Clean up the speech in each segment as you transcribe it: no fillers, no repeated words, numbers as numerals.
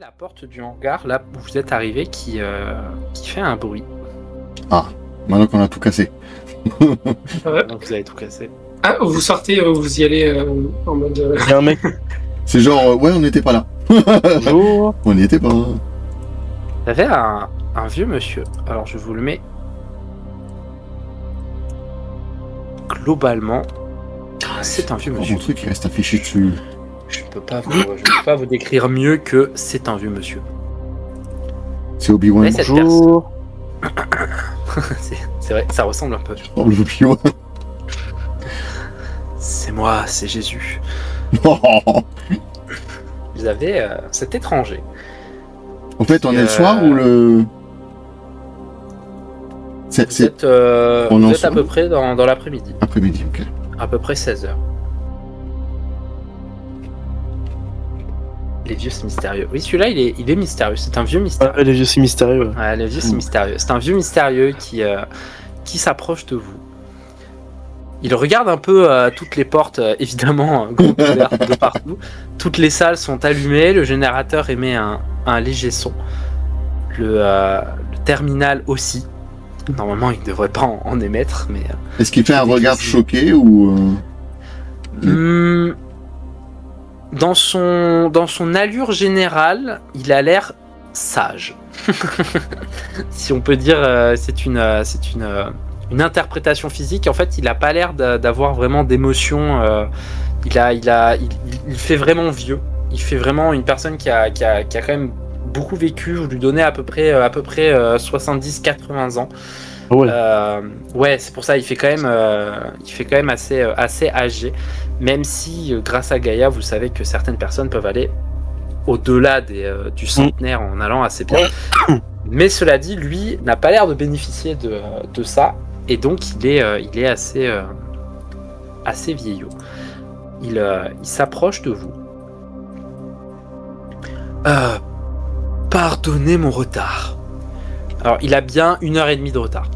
La porte du hangar, là où vous êtes arrivé, qui fait un bruit. Ah, maintenant qu'on a tout cassé. Donc vous avez tout cassé. Ah, vous sortez, vous y allez en mode. Il y a un mec. C'est genre, ouais, on n'était pas là. Bonjour. On n'y était pas. Il y avait un vieux monsieur. Alors je vous le mets. Globalement, c'est un vieux Mon monsieur. truc, il reste affiché dessus. Je ne peux pas vous décrire mieux que c'est un vieux monsieur. C'est Obi-Wan. Ouais, cette Bonjour. c'est vrai, ça ressemble un peu. Oh, le Obi-Wan. C'est moi, c'est Jésus. En Vous avez cet étranger. fait, on est le soir ou le... Vous êtes à peu près dans l'après-midi. Après-midi, ok. À peu près 16h. Les vieux, c'est mystérieux. Oui, celui-là, il est mystérieux. C'est un vieux mystérieux. Ah, les vieux, c'est mystérieux. Ouais, les vieux, c'est mystérieux. C'est un vieux mystérieux qui s'approche de vous. Il regarde un peu toutes les portes, évidemment, grandes ouvertes de partout. Toutes les salles sont allumées. Le générateur émet un léger son. Le terminal aussi. Normalement, il ne devrait pas en émettre, mais... Est-ce qu'il fait un regard choqué ou... Dans son allure générale, il a l'air sage. Si on peut dire, c'est une interprétation physique. En fait, il n'a pas l'air d'avoir vraiment d'émotion. Il fait vraiment vieux. Il fait vraiment une personne qui a quand même beaucoup vécu. Vous lui donnez à peu près 70-80 ans. Ouais. Ouais, c'est pour ça. Il fait quand même assez âgé. Même si, grâce à Gaïa, vous savez que certaines personnes peuvent aller au-delà du centenaire en allant assez bien. Mais cela dit, lui n'a pas l'air de bénéficier de ça, et donc il est assez vieillot. Il s'approche de vous. Pardonnez mon retard. Alors, il a bien 1h30 de retard.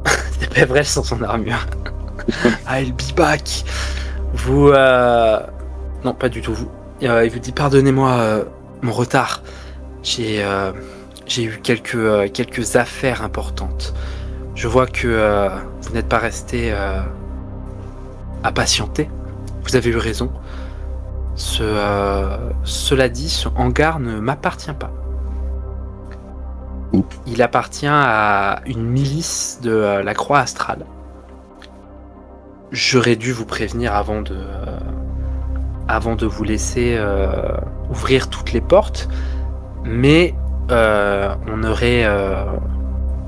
C'est pas vrai sans son armure. I'll be back. Vous... Non, pas du tout vous. Il vous dit, pardonnez-moi mon retard. J'ai eu quelques affaires importantes. Je vois que vous n'êtes pas resté à patienter. Vous avez eu raison. Cela dit, ce hangar ne m'appartient pas. Il appartient à une milice de la Croix Astrale. J'aurais dû vous prévenir avant de vous laisser ouvrir toutes les portes, mais on aurait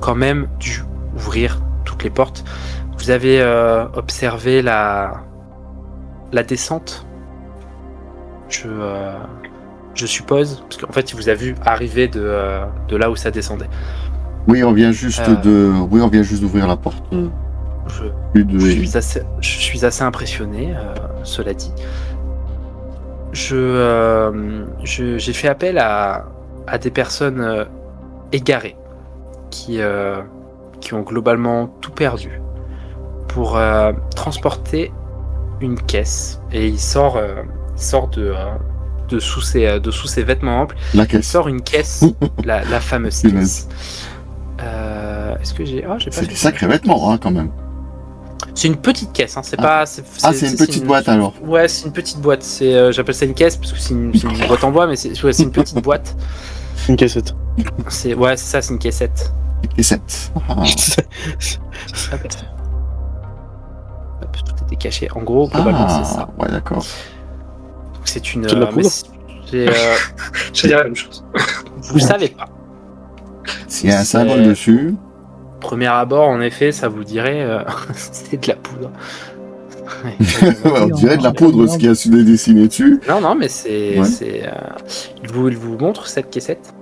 quand même dû ouvrir toutes les portes. Vous avez observé la descente, je suppose, parce qu'en fait il vous a vu arriver de là où ça descendait. Oui, on vient juste d'ouvrir la porte. Je suis assez impressionné, cela dit. J'ai fait appel à des personnes égarées qui ont globalement tout perdu pour transporter une caisse, et il sort de sous ses vêtements amples. La Il caisse. sort une caisse, la fameuse caisse. Est-ce que j'ai pas C'est des sacrés vêtements, hein, quand même. C'est une petite caisse, hein. C'est une petite boîte alors. Ouais, c'est une petite boîte. J'appelle ça une caisse parce que c'est une boîte en bois, mais c'est une petite boîte. Une cassette. C'est ça, c'est une caissette. Caissette. Hop, tout était caché. En gros, globalement, c'est ça. Ouais, d'accord. Donc c'est une. C'est de la poudre. Je dirais la même chose. Vous le savez pas. S'il y a un symbole dessus. Premier abord, en effet, ça vous dirait c'est de la poudre. On dirait de la poudre, ce qu'il y a su dessiné dessus. Non, mais c'est. Ouais. Il vous montre cette caissette.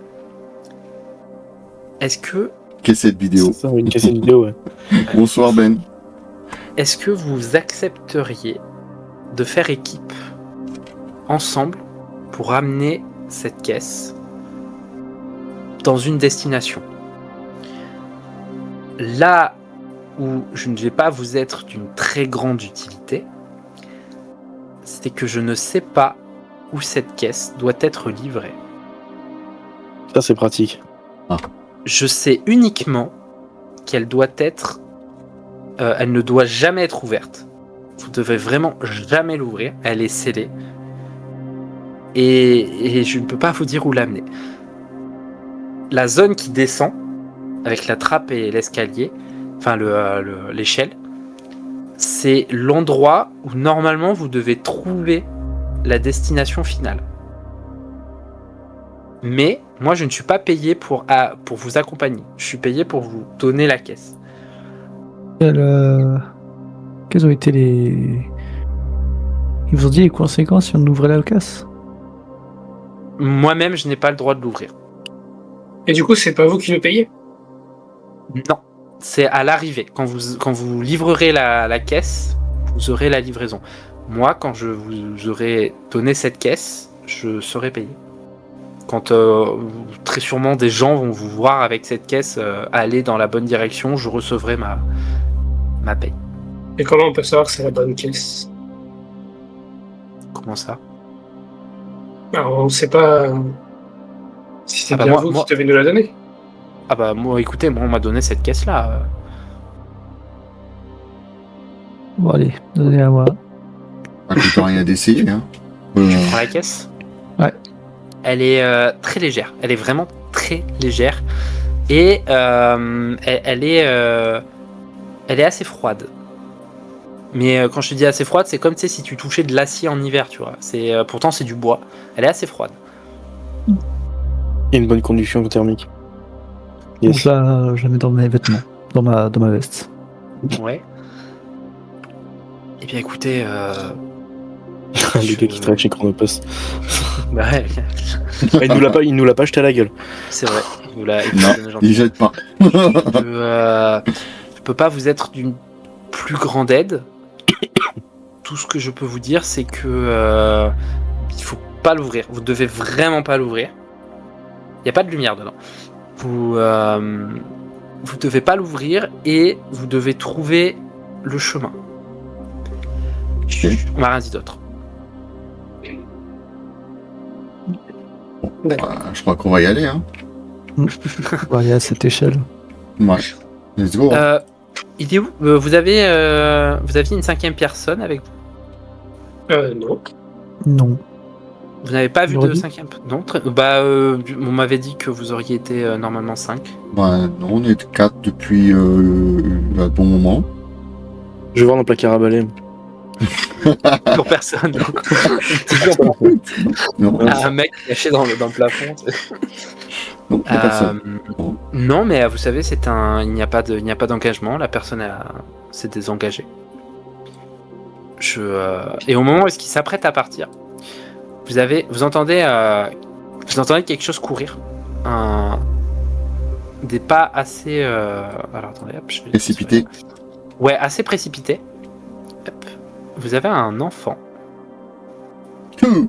Est-ce que. Cassette vidéo. C'est ça, une cassette vidéo, ouais. Bonsoir Ben. Est-ce que vous accepteriez de faire équipe ensemble pour amener cette caisse dans une destination? Là où je ne vais pas vous être d'une très grande utilité, c'est que je ne sais pas où cette caisse doit être livrée. Ça, c'est pratique. Je sais uniquement qu'elle doit être... elle ne doit jamais être ouverte. Vous devez vraiment jamais l'ouvrir. Elle est scellée. Et je ne peux pas vous dire où l'amener. La zone qui descend, avec la trappe et l'escalier, enfin l'échelle, c'est l'endroit où normalement vous devez trouver la destination finale. Mais moi je ne suis pas payé pour vous accompagner. Je suis payé pour vous donner la caisse. Quelles ont été les... Ils vous ont dit les conséquences si on ouvrait la caisse? Moi-même je n'ai pas le droit de l'ouvrir. Et du coup, c'est pas vous qui le payez? Non, c'est à l'arrivée. Quand vous livrerez la caisse, vous aurez la livraison. Moi, quand je vous aurai donné cette caisse, je serai payé. Quand très sûrement des gens vont vous voir avec cette caisse aller dans la bonne direction, je recevrai ma paye. Et comment on peut savoir que c'est la bonne caisse? Comment ça? Alors, on ne sait pas si c'est Ah bah bien moi- vous moi- qui devez nous la donner. Ah bah moi, écoutez, moi on m'a donné cette caisse-là. Bon allez, donnez à moi. Pas coûte rien d'essayer. Hein. Tu prends la caisse? Ouais. Elle est très légère. Elle est vraiment très légère. Et elle est assez froide. Mais quand je te dis assez froide, c'est comme si tu touchais de l'acier en hiver, tu vois. Pourtant c'est du bois. Elle est assez froide. Il y a une bonne conduction thermique. Donc Yes. là, je la mets dans mes vêtements, dans ma veste. Ouais. Eh bien écoutez, Le gars qui travaille chez Chronopost. bah ouais, Il nous l'a pas jeté à la gueule. c'est vrai. Il nous l'a Non, donné il gentiment. jette pas. Je peux pas vous être d'une plus grande aide. Tout ce que je peux vous dire, c'est que il faut pas l'ouvrir. Vous devez vraiment pas l'ouvrir. Il y a pas de lumière dedans. Vous devez pas l'ouvrir et vous devez trouver le chemin. Chut, on m'a rien dit d'autre. D'accord. Je crois qu'on va y aller. Hein. On va aller à cette échelle. Ouais. Let's go. Il est où vous aviez une cinquième personne avec vous? Non. Non. Vous n'avez pas vu J'aurais de dit. cinquième? Non. On m'avait dit que vous auriez été normalement 5. Ouais, non, on est 4 depuis un bon moment. Je vais voir dans le placard à balai. Pour personne. Non, Un mec caché dans le plafond. non, y a personne. Non, mais vous savez, il n'y a pas d'engagement. La personne s'est désengagée. Et au moment où il s'apprête à partir, vous entendez quelque chose courir. Des pas assez. Alors attendez, hop, je vais Précipité. Ouais, assez précipité. Hop. Vous avez un enfant. Putain,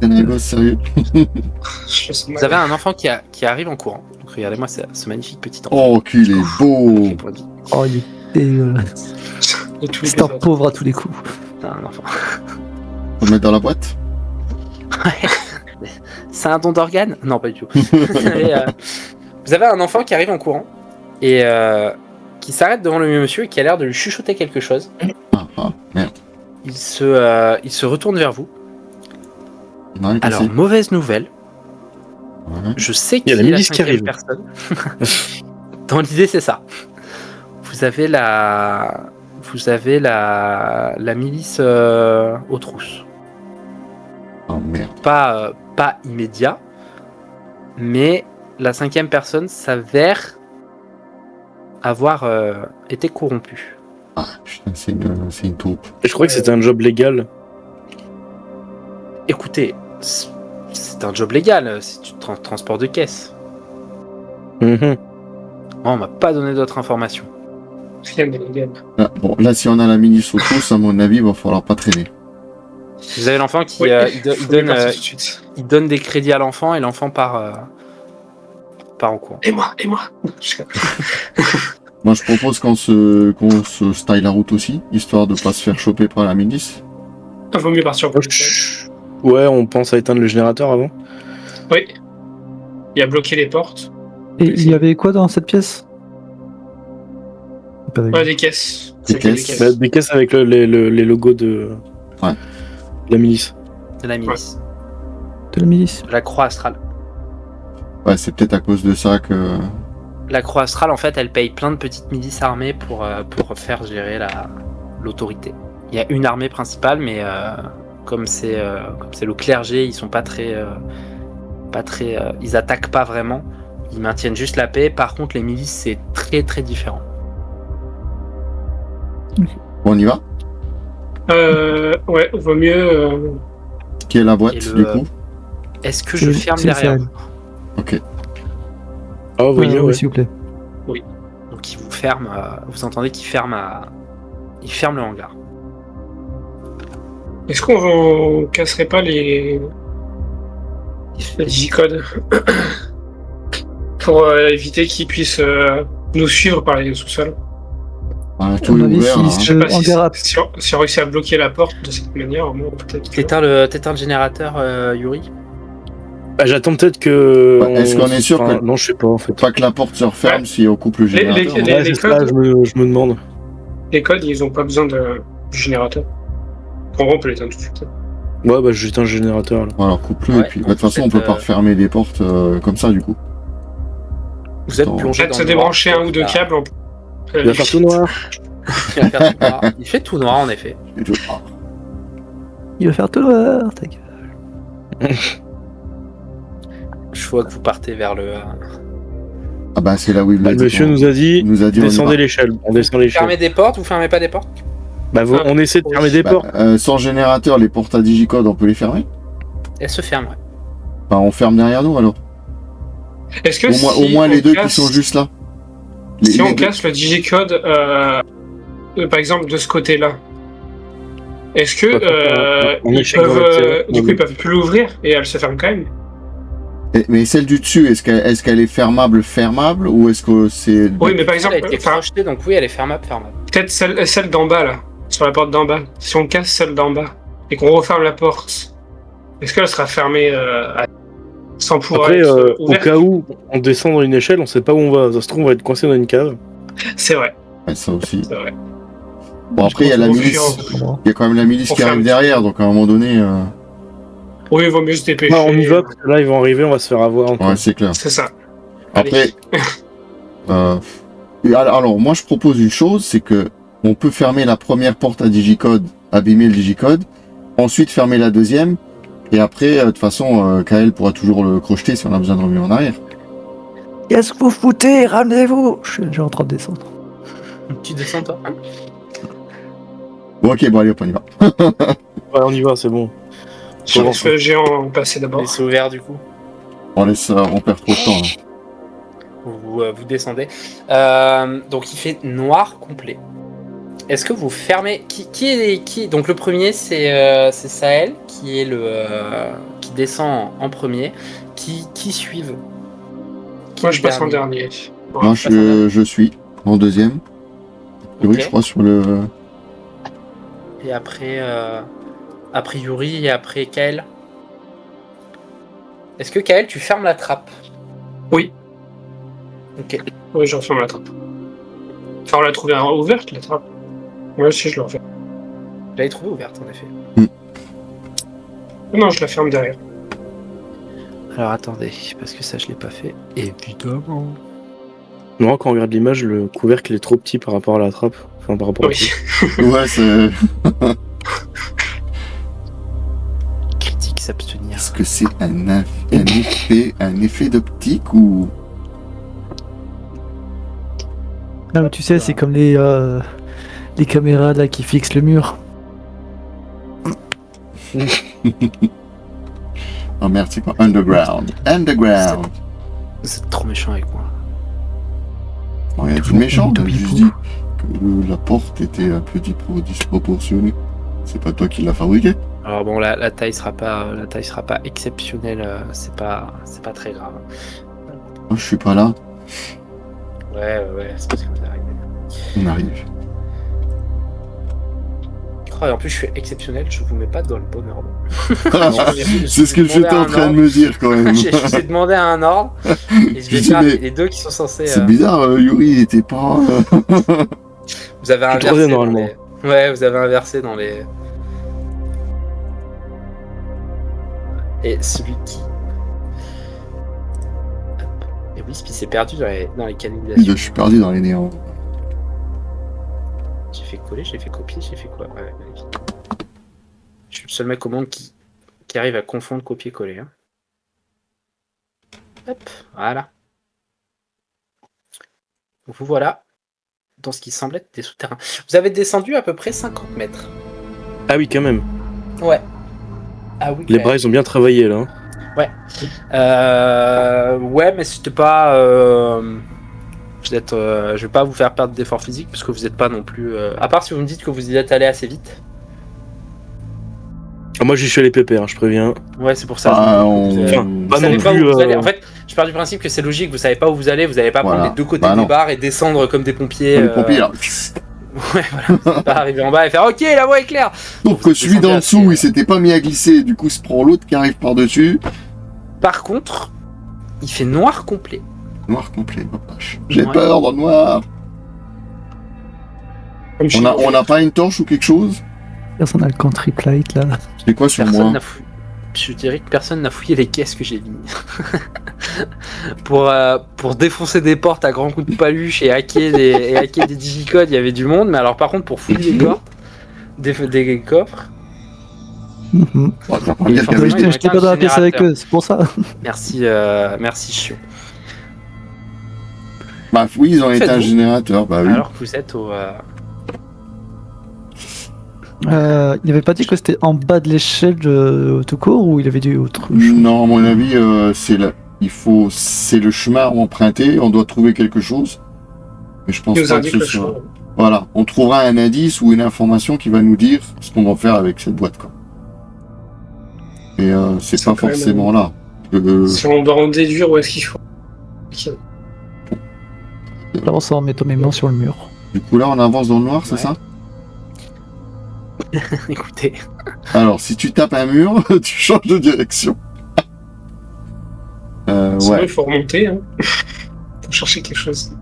c'est un gosse, sérieux. Je sens Vous mal. avez un enfant qui arrive en courant. Donc regardez-moi ce magnifique petit enfant. Oh, qu'il est beau. Oh, il est dégueulasse. Et tous les C'est un personnes. pauvre à tous les coups. Putain, un enfant. Faut le mettre dans la boîte. C'est un don d'organe? Non, pas du tout. Et, vous avez un enfant qui arrive en courant et qui s'arrête devant le monsieur et qui a l'air de lui chuchoter quelque chose. Ah, merde. Il se retourne vers vous. Non, il est Alors, passé. mauvaise nouvelle. Ouais. Je sais Il y qu'il a la est la milice qui cinquième arrive. personne. Dans l'idée, c'est ça. Vous avez la milice aux trousses. Oh, merde. Pas immédiat, mais la cinquième personne s'avère avoir été corrompue. Ah, putain, c'est une taupe. Je crois que c'était un job légal. Écoutez, c'est un job légal, c'est du transport de caisse. Mhm. Oh, on m'a pas donné d'autres informations. Rien de légal. Ah, bon, là, si on a la mini tous, à mon avis, il va falloir pas traîner. Vous avez l'enfant qui Oui, il faut bien donne, partir tout de suite. il donne des crédits à l'enfant et l'enfant part en courant. Et moi. Moi, je propose qu'on se style la route aussi, histoire de pas se faire choper par la milice. Vaut mieux partir pour Ouais, on pense à éteindre le générateur avant. Oui. Il a bloqué les portes. Et il y avait quoi dans cette pièce? Pas Ouais, des caisses. Des C'était caisses. Bah, des caisses avec les logos de Ouais. la milice. De la milice. de la milice. La croix astrale. Ouais, c'est peut-être à cause de ça que. La croix astrale, en fait, elle paye plein de petites milices armées pour faire gérer l'autorité. Il y a une armée principale, mais comme c'est le clergé, ils sont pas très, ils attaquent pas vraiment. Ils maintiennent juste la paix. Par contre, les milices, c'est très très différent. Bon, on y va? Ouais, vaut mieux. Qui est la boîte, Et du coup? Est-ce que je ferme C'est derrière ça. vous? Ok. Oh, oui, Oui, ouais. s'il vous plaît. Donc, il vous ferme. Vous entendez qu'il ferme il ferme le hangar. Est-ce qu'on casserait pas les digicodes pour éviter qu'ils puissent nous suivre par les sous-sols? Ouais, tout On est avait ouvert, là, six- hein. Je sais pas si, hangar à- si on réussit à bloquer la porte de cette manière, au moins peut-être. T'éteins le générateur, Yuri. Bah, j'attends peut-être que. Bah, est-ce qu'on est sûr que- Non, je sais pas en fait. Pas que la porte se referme Ouais. si on coupe le générateur. les- Ouais, c'est ça, codes. je me demande. Les codes, ils ont pas besoin du générateur. En gros, on peut les éteindre tout de suite. Ouais, bah j'éteins le générateur là. Bon, alors coupe-le, Ouais, et puis, donc bah, de toute façon, on faites, peut pas refermer les portes comme ça, du coup. Vous êtes Attends. plongé Peut-être dans se le noir. débrancher un ou deux câbles. Il va faire tout noir. Il va faire tout noir. Il fait tout noir, en effet. Et tout. Ah. Il va faire tout noir, ta gueule. Je vois que vous partez vers le. Ah bah, c'est là où il Bah, l'a le dit. monsieur qu'on- nous a dit il nous a dit on y descendez va. l'échelle. On descend Fermez l'échelle. des portes, vous fermez pas des portes? Bah, on essaie de fermer des Bah, portes. sans générateur, les portes à digicode, on peut les fermer? Elles se ferment, ouais. Bah, on ferme derrière nous, alors. Est-ce que Au moins on les deux qui casse- sont juste là. Si Les on deux- casse le digicode, par exemple, de ce côté-là, est-ce que On ils échec dans peuvent, l'observation. du coup, ils peuvent plus l'ouvrir et elle se ferme quand même? Mais celle du dessus, est-ce qu'elle est fermable, ou est-ce que c'est... Oui, mais par Elle a exemple, été projetée, donc oui, elle est fermable. peut-être celle d'en bas, là, sur la porte d'en bas. Si on casse celle d'en bas et qu'on referme la porte, est-ce qu'elle sera fermée sans pouvoir Après, être au ouverte? cas où on descend dans une échelle, on sait pas où on va. Ça se trouve, on va être coincé dans une cave. C'est vrai, Ouais, ça aussi. c'est vrai. Bon, après, il y a la Au milice. fur- Il y a quand même la milice On qui ferme. arrive derrière, donc à un moment donné... Oui, il vaut mieux se dépêcher. Bah, on y va, parce que là, ils vont arriver, on va se faire avoir. encore. Ouais, c'est clair. C'est ça. Après, alors moi je propose une chose, c'est que on peut fermer la première porte à digicode, abîmer le digicode, ensuite fermer la deuxième, et après, de toute façon, Kael pourra toujours le crocheter si on a besoin de revenir en arrière. Qu'est-ce que vous foutez? Ramenez-vous! Je suis déjà en train de descendre. Tu descends, toi? Bon, ok, bon, allez, hop, on y va. Ouais, on y va, c'est bon. Je laisse le géant passer d'abord. C'est ouvert, du coup. On laisse, on perd trop de temps, là. Vous descendez. Donc il fait noir complet. Est-ce que vous fermez qui donc le premier c'est Sahel qui est qui descend en premier. Qui suivent? Moi, je est passe en dernier? dernier. Moi, je suis en deuxième. Oui, Ok. je crois, sur le... Et après Yuri et après Kael. Est-ce que Kael tu fermes la trappe? Oui. Ok. Oui, j'en ferme la trappe. Enfin, on l'a trouvée ouverte, la trappe. Moi aussi, je la referme. Je l'avais trouvée ouverte en effet. Non, je la ferme derrière. Alors attendez, parce que ça je l'ai pas fait. Évidemment. Non, quand on regarde l'image, le couvercle est trop petit par rapport à la trappe. Enfin, par rapport Oui. Ouais, c'est... Critique s'abstenir. Est-ce que c'est un effet d'optique ou... Ah, mais tu sais, c'est comme les caméras là qui fixent le mur. Oh merde, c'est quoi? Underground. Vous êtes trop méchant avec moi. Bon, il y a du méchant, t'as juste dit que la porte était un peu disproportionnée. C'est pas toi qui l'as fabriquée. Alors bon, la taille sera pas exceptionnelle. C'est pas très grave. Moi, je suis pas là. Ouais, c'est parce que vous arrivez. On arrive. Oh Oh, et en plus, je suis exceptionnel, je vous mets pas dans le bon ordre. C'est ce que j'étais en train de me dire quand même. Je vous ai demandé un ordre, et je vais faire les deux qui sont censés. C'est bizarre, Yuri il était pas. Vous avez inversé troisième, normalement. Ouais, vous avez inversé dans les. Et celui qui. Hop. Et Wisp, il s'est perdu dans les canalisations. Je suis perdu dans les néants. J'ai fait coller, j'ai fait copier, j'ai fait quoi? Ouais, magnifique. Je suis le seul mec au monde qui arrive à confondre copier-coller. Hein. Hop, voilà. Vous voilà dans ce qui semble être des souterrains. Vous avez descendu à peu près 50 mètres. Ah oui, quand même. Ouais. Ah oui. Les bras, ils ont bien travaillé là. Ouais, mais c'était pas. Vous êtes, je vais pas vous faire perdre d'effort physique parce que vous n'êtes pas non plus. À part si vous me dites que vous y êtes allé assez vite. Ah, moi, j'y suis allé pépère, je préviens. Ouais, c'est pour ça. Ah, vous Pas savez non pas plus. où vous allez. En fait, je pars du principe que c'est logique. Vous savez pas où vous allez. Vous n'allez pas Voilà. prendre les deux côtés Bah des non. barres et descendre comme des pompiers. Les pompiers là. Ouais, voilà. Vous n'allez pas arriver en bas et faire OK, la voie est claire. Sauf que celui d'en dessous, il s'était pas mis à glisser, du coup, se prend l'autre qui arrive par-dessus. Par contre, il fait noir complet. Noir complet, ma vache. J'ai Ouais. peur dans le noir. Comme chez On n'a pas une torche ou quelque chose? Personne n'a le cantrip light là. C'est quoi sur Personne moi? n'a fouillé. Je dirais que personne n'a fouillé les caisses que j'ai mis. pour défoncer des portes à grands coups de paluche et hacker des digicodes, il y avait du monde. Mais alors par contre, pour fouiller des portes, des coffres. Mhm. Bon, ça va pas Et dire qu'il y forcément, avait- il y a J'étais un pas dans la pièce avec générateur. eux, c'est pour ça. Merci, merci Chion. Bah oui, ils ont été un Faites-vous. générateur, bah oui. Alors que vous êtes au. Il avait pas dit que c'était en bas de l'échelle tout court ou il avait dit autre chose? Non, à mon avis, c'est le chemin à emprunter, on doit trouver quelque chose. Mais je pense Il nous pas que indique ce le soit. chemin. Voilà, on trouvera un indice ou une information qui va nous dire ce qu'on va faire avec cette boîte, quoi. Et c'est C'est pas quand même- forcément là. Si on doit en déduire où est-ce qu'il faut. Ok. J'avance en mettant mes mains sur le mur. Du coup, là, on avance dans le noir, c'est Ouais. ça? Écoutez, Alors, si tu tapes un mur, tu changes de direction. Sinon, Ouais. il faut remonter. Hein. Faut chercher quelque chose.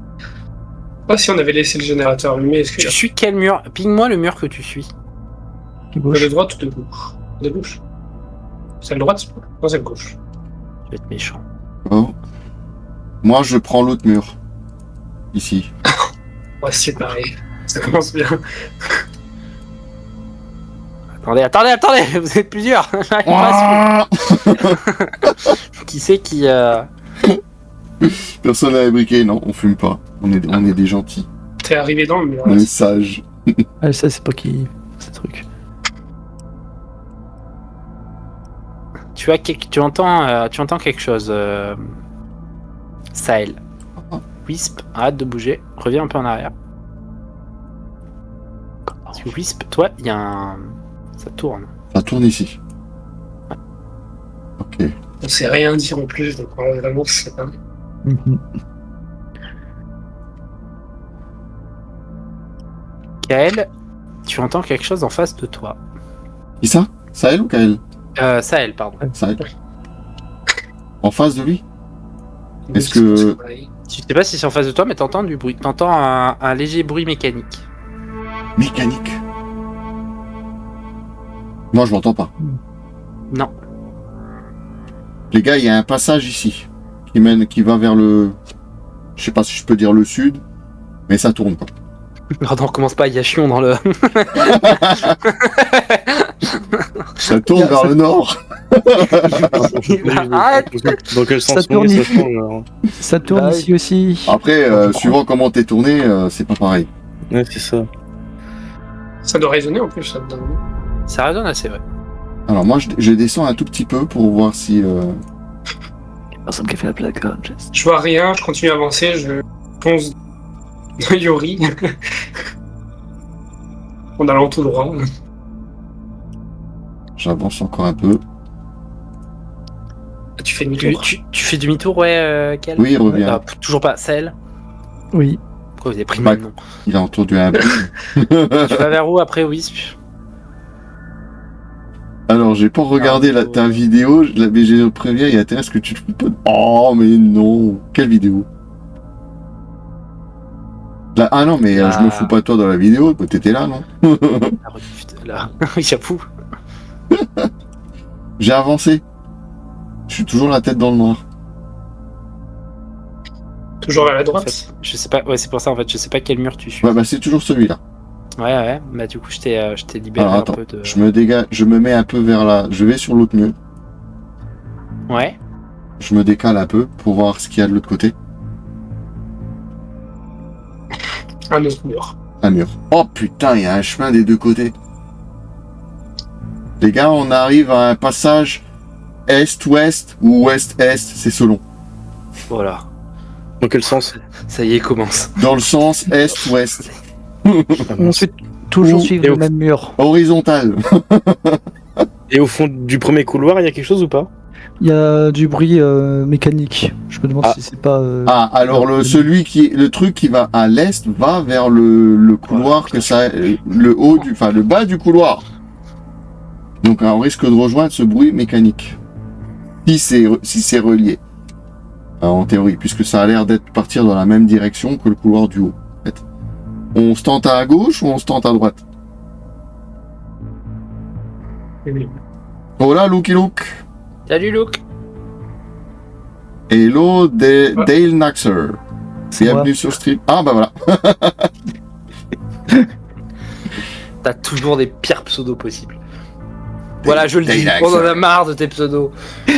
Pas si on avait laissé le générateur allumé, est-ce que tu suis quel mur? Ping-moi le mur que tu suis. Qui bouge. de droite ou de gauche? De gauche. C'est le droite? Non, c'est le gauche. Je vais être méchant. Oh. Moi, je prends l'autre mur. Ici. Ouais, c'est pareil. Ça commence bien. Attendez, vous êtes plusieurs. J'arrive pas à suivre. Qui c'est qui. Personne n'a briqué, non, on fume pas. On est des gentils. T'es arrivé dans le mur. On est sages. Ah, ça, c'est pas qui. Ce truc. Tu entends quelque chose, Sahel. Wisp, arrête de bouger, reviens un peu en arrière. Parce que Wisp, toi, il y a un. Ça tourne. Ça tourne ici. Ok. On sait rien dire en plus, donc vraiment, c'est pas. Mhm. Kael, tu entends quelque chose en face de toi. Qui ça? Sahel ou Kael? Sahel, pardon. Sahel. En face de lui? Est-ce que- Tu sais pas si c'est en face de toi, mais t'entends du bruit. T'entends un léger bruit mécanique. Mécanique. Moi, je l'entends pas. Non. Les gars, il y a un passage ici qui va vers le. Je sais pas si je peux dire le sud, mais ça tourne pas. Pardon, on recommence pas, il y a Chion dans le. Ça tourne vers le nord. Arrête. Dans quel sens Ça tourne ça ici. change, alors Ça tourne Bah, ici aussi. Après, suivant comment t'es tourné, c'est pas pareil. Ouais, c'est ça. Ça doit résonner en plus, ça dedans. Ça résonne assez, ouais. Alors moi, je descends un tout petit peu pour voir si. Personne qui a fait la plaque. hein, Jess. Je vois rien, je continue à avancer, je fonce dans Yori. En allant tout droit. J'avance encore un peu. Tu fais Tu, demi-tour. tu fais demi-tour, ouais, Kel? Oui, il revient. Ah, toujours pas. Sahel? Oui. Pourquoi vous avez pris le Bah, même nom? Il a entendu un bruit. Tu vas vers où après Wisp? Alors, j'ai pas regardé ta vidéo, mais j'ai prévenu, il y a intérêt à ce que tu te fous pas de... Oh, mais non. Quelle vidéo? Là, ah non, mais je me fous pas de toi dans la vidéo, t'étais là, non? La rediff de là. J'avoue. J'ai avancé. Je suis toujours la tête dans le noir. Toujours à la En droite. fait, je sais pas. Ouais, c'est pour ça en fait. Je sais pas quel mur tu suis. Ouais, bah c'est toujours celui-là. Ouais. Bah du coup, je t'ai libéré Alors un attends, peu de. je me dégage, je me mets un peu vers là. Je vais sur l'autre mur. Ouais. Je me décale un peu pour voir ce qu'il y a de l'autre côté. Un autre mur. Un mur. Oh putain, il y a un chemin des deux côtés. Les gars, on arrive à un passage est-ouest ou ouest-est, c'est selon. Voilà. Dans quel sens? Ça y est, commence. Dans le sens est-ouest. Ah, mince. Ensuite, toujours Ou- suivre et le au- même mur. Horizontal. Et au fond du premier couloir, il y a quelque chose ou pas? Il y a du bruit mécanique. Je me demande Ah. si c'est pas. Ah, alors le truc qui va à l'est va vers le couloir Ouais, que ça, le bas du couloir. Donc on risque de rejoindre ce bruit mécanique. Si c'est relié. En théorie, puisque ça a l'air d'être partir dans la même direction que le couloir du haut. En fait. On se tente à gauche ou on se tente à droite? Oh là, Looky Look. Salut Luke. Hello, Dale Naxer. C'est Bienvenue moi. sur Stream. Ah bah voilà. T'as toujours des pires pseudos possibles. Voilà, je le dis. Dale On en a Naxer. marre de tes pseudos.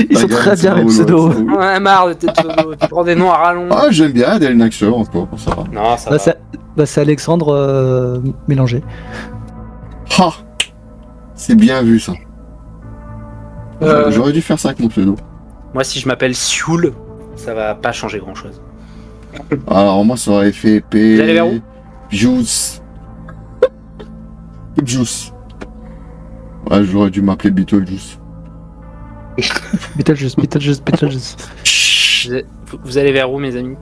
Ils sont très bien les pseudos. On en a marre de tes pseudos. Tu prends des noms à rallonge. Ah, j'aime bien Dale Naxer encore, ça va. Non, ça Bah, va. c'est Alexandre mélangé. Ha! C'est bien vu ça. Euh, J'aurais dû faire ça avec mon pseudo. Moi, si je m'appelle Sioul, ça va pas changer grand chose. Alors moi ça aurait fait P. Vous allez vers où? Juice. Juice. Ouais, j'aurais dû m'appeler Beetlejuice. Beetlejuice. Vous allez vers où, mes amis?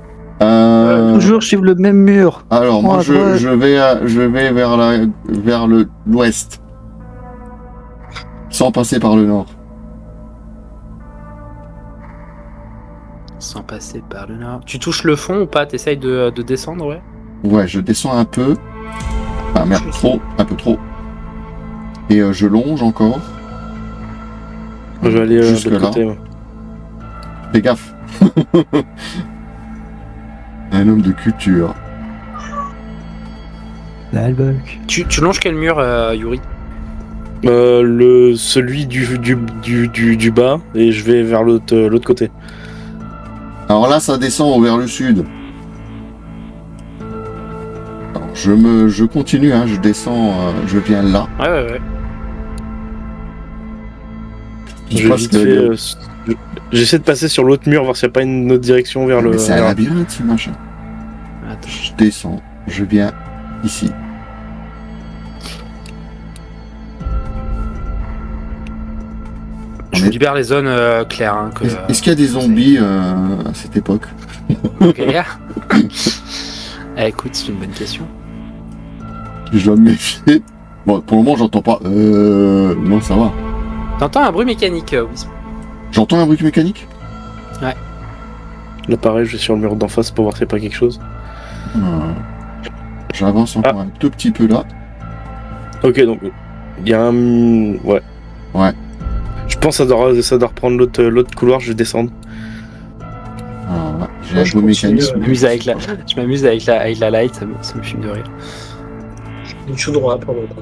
Toujours suivre le même mur. Alors moi à droite. je vais vers l'ouest. Sans passer par le nord. Sans passer par le nord. Tu touches le fond ou pas? T'essayes de descendre, ouais? Ouais, je descends un peu. Enfin merde, trop, un peu trop. Et je longe encore. Je vais aller de Jusque l'autre là. côté. Ouais. Fais gaffe. Un homme de culture. L'albuck. Tu longes quel mur, Yuri? Celui du bas, et je vais vers l'autre côté. Alors là, ça descend vers le sud. Alors, je continue, hein, je descends, je viens là. Ouais. Je passe vite le- fait, j'essaie de passer sur l'autre mur, voir s'il n'y a pas une autre direction vers le. Mais c'est un vers- labyrinthe, ce machin. Attends. Je descends, je viens ici. Je vous libère les zones claires. Hein, que, Est-ce qu'il y a des zombies à cette époque? claires. Écoute, c'est une bonne question. Je dois me méfier. Bon, pour le moment, j'entends pas. Non, ça va. T'entends un bruit mécanique, Wisp. J'entends un bruit mécanique? Là, pareil, je vais sur le mur d'en face pour voir s'il n'y a pas quelque chose. J'avance encore un tout petit peu là. Ok, donc il y a un. Ouais. Ouais. Je pense que ça doit reprendre l'autre couloir, je vais descendre. Alors, là, j'ai Moi, un je bruit continue, mécanisme. Je m'amuse avec la light, ça me fume de rire. Du tout droit pour le coup.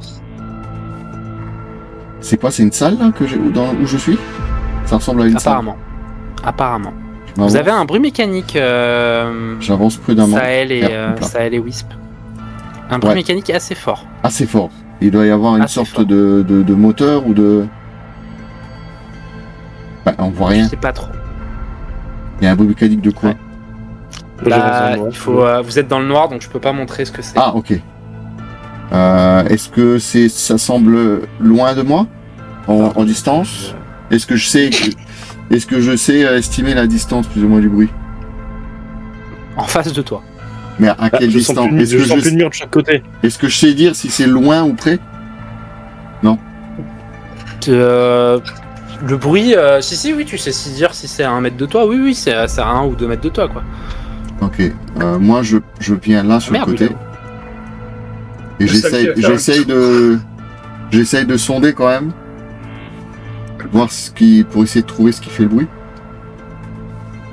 C'est quoi? C'est une salle là que où je suis? Ça ressemble à une Apparemment. salle. Vous avez un bruit mécanique, J'avance prudemment. Saël et, Merde, là. Saël et Wisp. Un bruit Ouais. mécanique assez fort. Assez fort. Il doit y avoir une Assez sorte fort. de moteur ou de. Bah, on voit rien. Je sais pas trop. Il y a un bruit mécanique de quoi? Ouais. Moi, j'avance dans Bah, le noir. il faut, vous êtes dans le noir, donc je peux pas montrer ce que c'est. Ah, ok. Est-ce que ça semble loin de moi en distance? Est-ce que je sais estimer la distance plus ou moins du bruit? En face de toi. Mais à quelle Je sens distance? plus de- je sens plus de mur de chaque côté. Est-ce que je sais dire si c'est loin ou près? Le bruit, si, oui, tu sais si dire si c'est à 1 mètre de toi. Oui, c'est à 1 ou 2 mètres de toi, quoi. Ok. Moi, je viens là sur Merde, le côté. oui, Et j'essaye de sonder quand même. Voir pour essayer de trouver ce qui fait le bruit.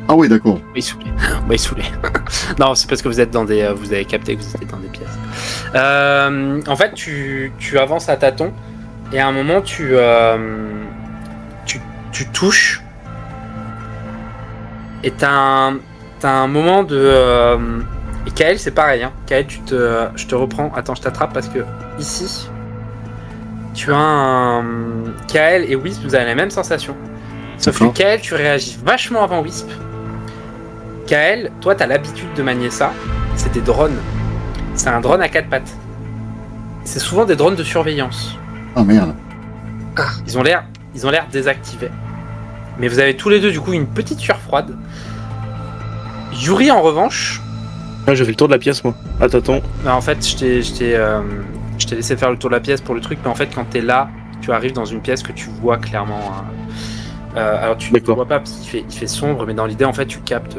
Ah oui, d'accord. Il est saoulé. Non, c'est parce que vous êtes dans des. Vous avez capté que vous étiez dans des pièces. En fait, tu avances à tâtons et à un moment, tu touches et t'as un moment de. Et Kael, c'est pareil. Hein. Kael, je te reprends. Attends, je t'attrape parce que ici, tu as un. Kael et Wisp, vous avez la même sensation. Sauf que Kael, tu réagis vachement avant Wisp. Kael, toi, t'as l'habitude de manier ça. C'est des drones. C'est un drone à 4 pattes. C'est souvent des drones de surveillance. Ah merde. Ils ont l'air désactivés. Mais vous avez tous les deux, du coup, une petite sueur froide. Yuri, en revanche... Ah, j'ai fait le tour de la pièce, moi. Ah, t'attends. En fait, je t'ai laissé faire le tour de la pièce pour le truc, mais en fait, quand t'es là, tu arrives dans une pièce que tu vois clairement. Alors, tu ne le vois pas parce qu'il fait sombre, mais dans l'idée, en fait, tu captes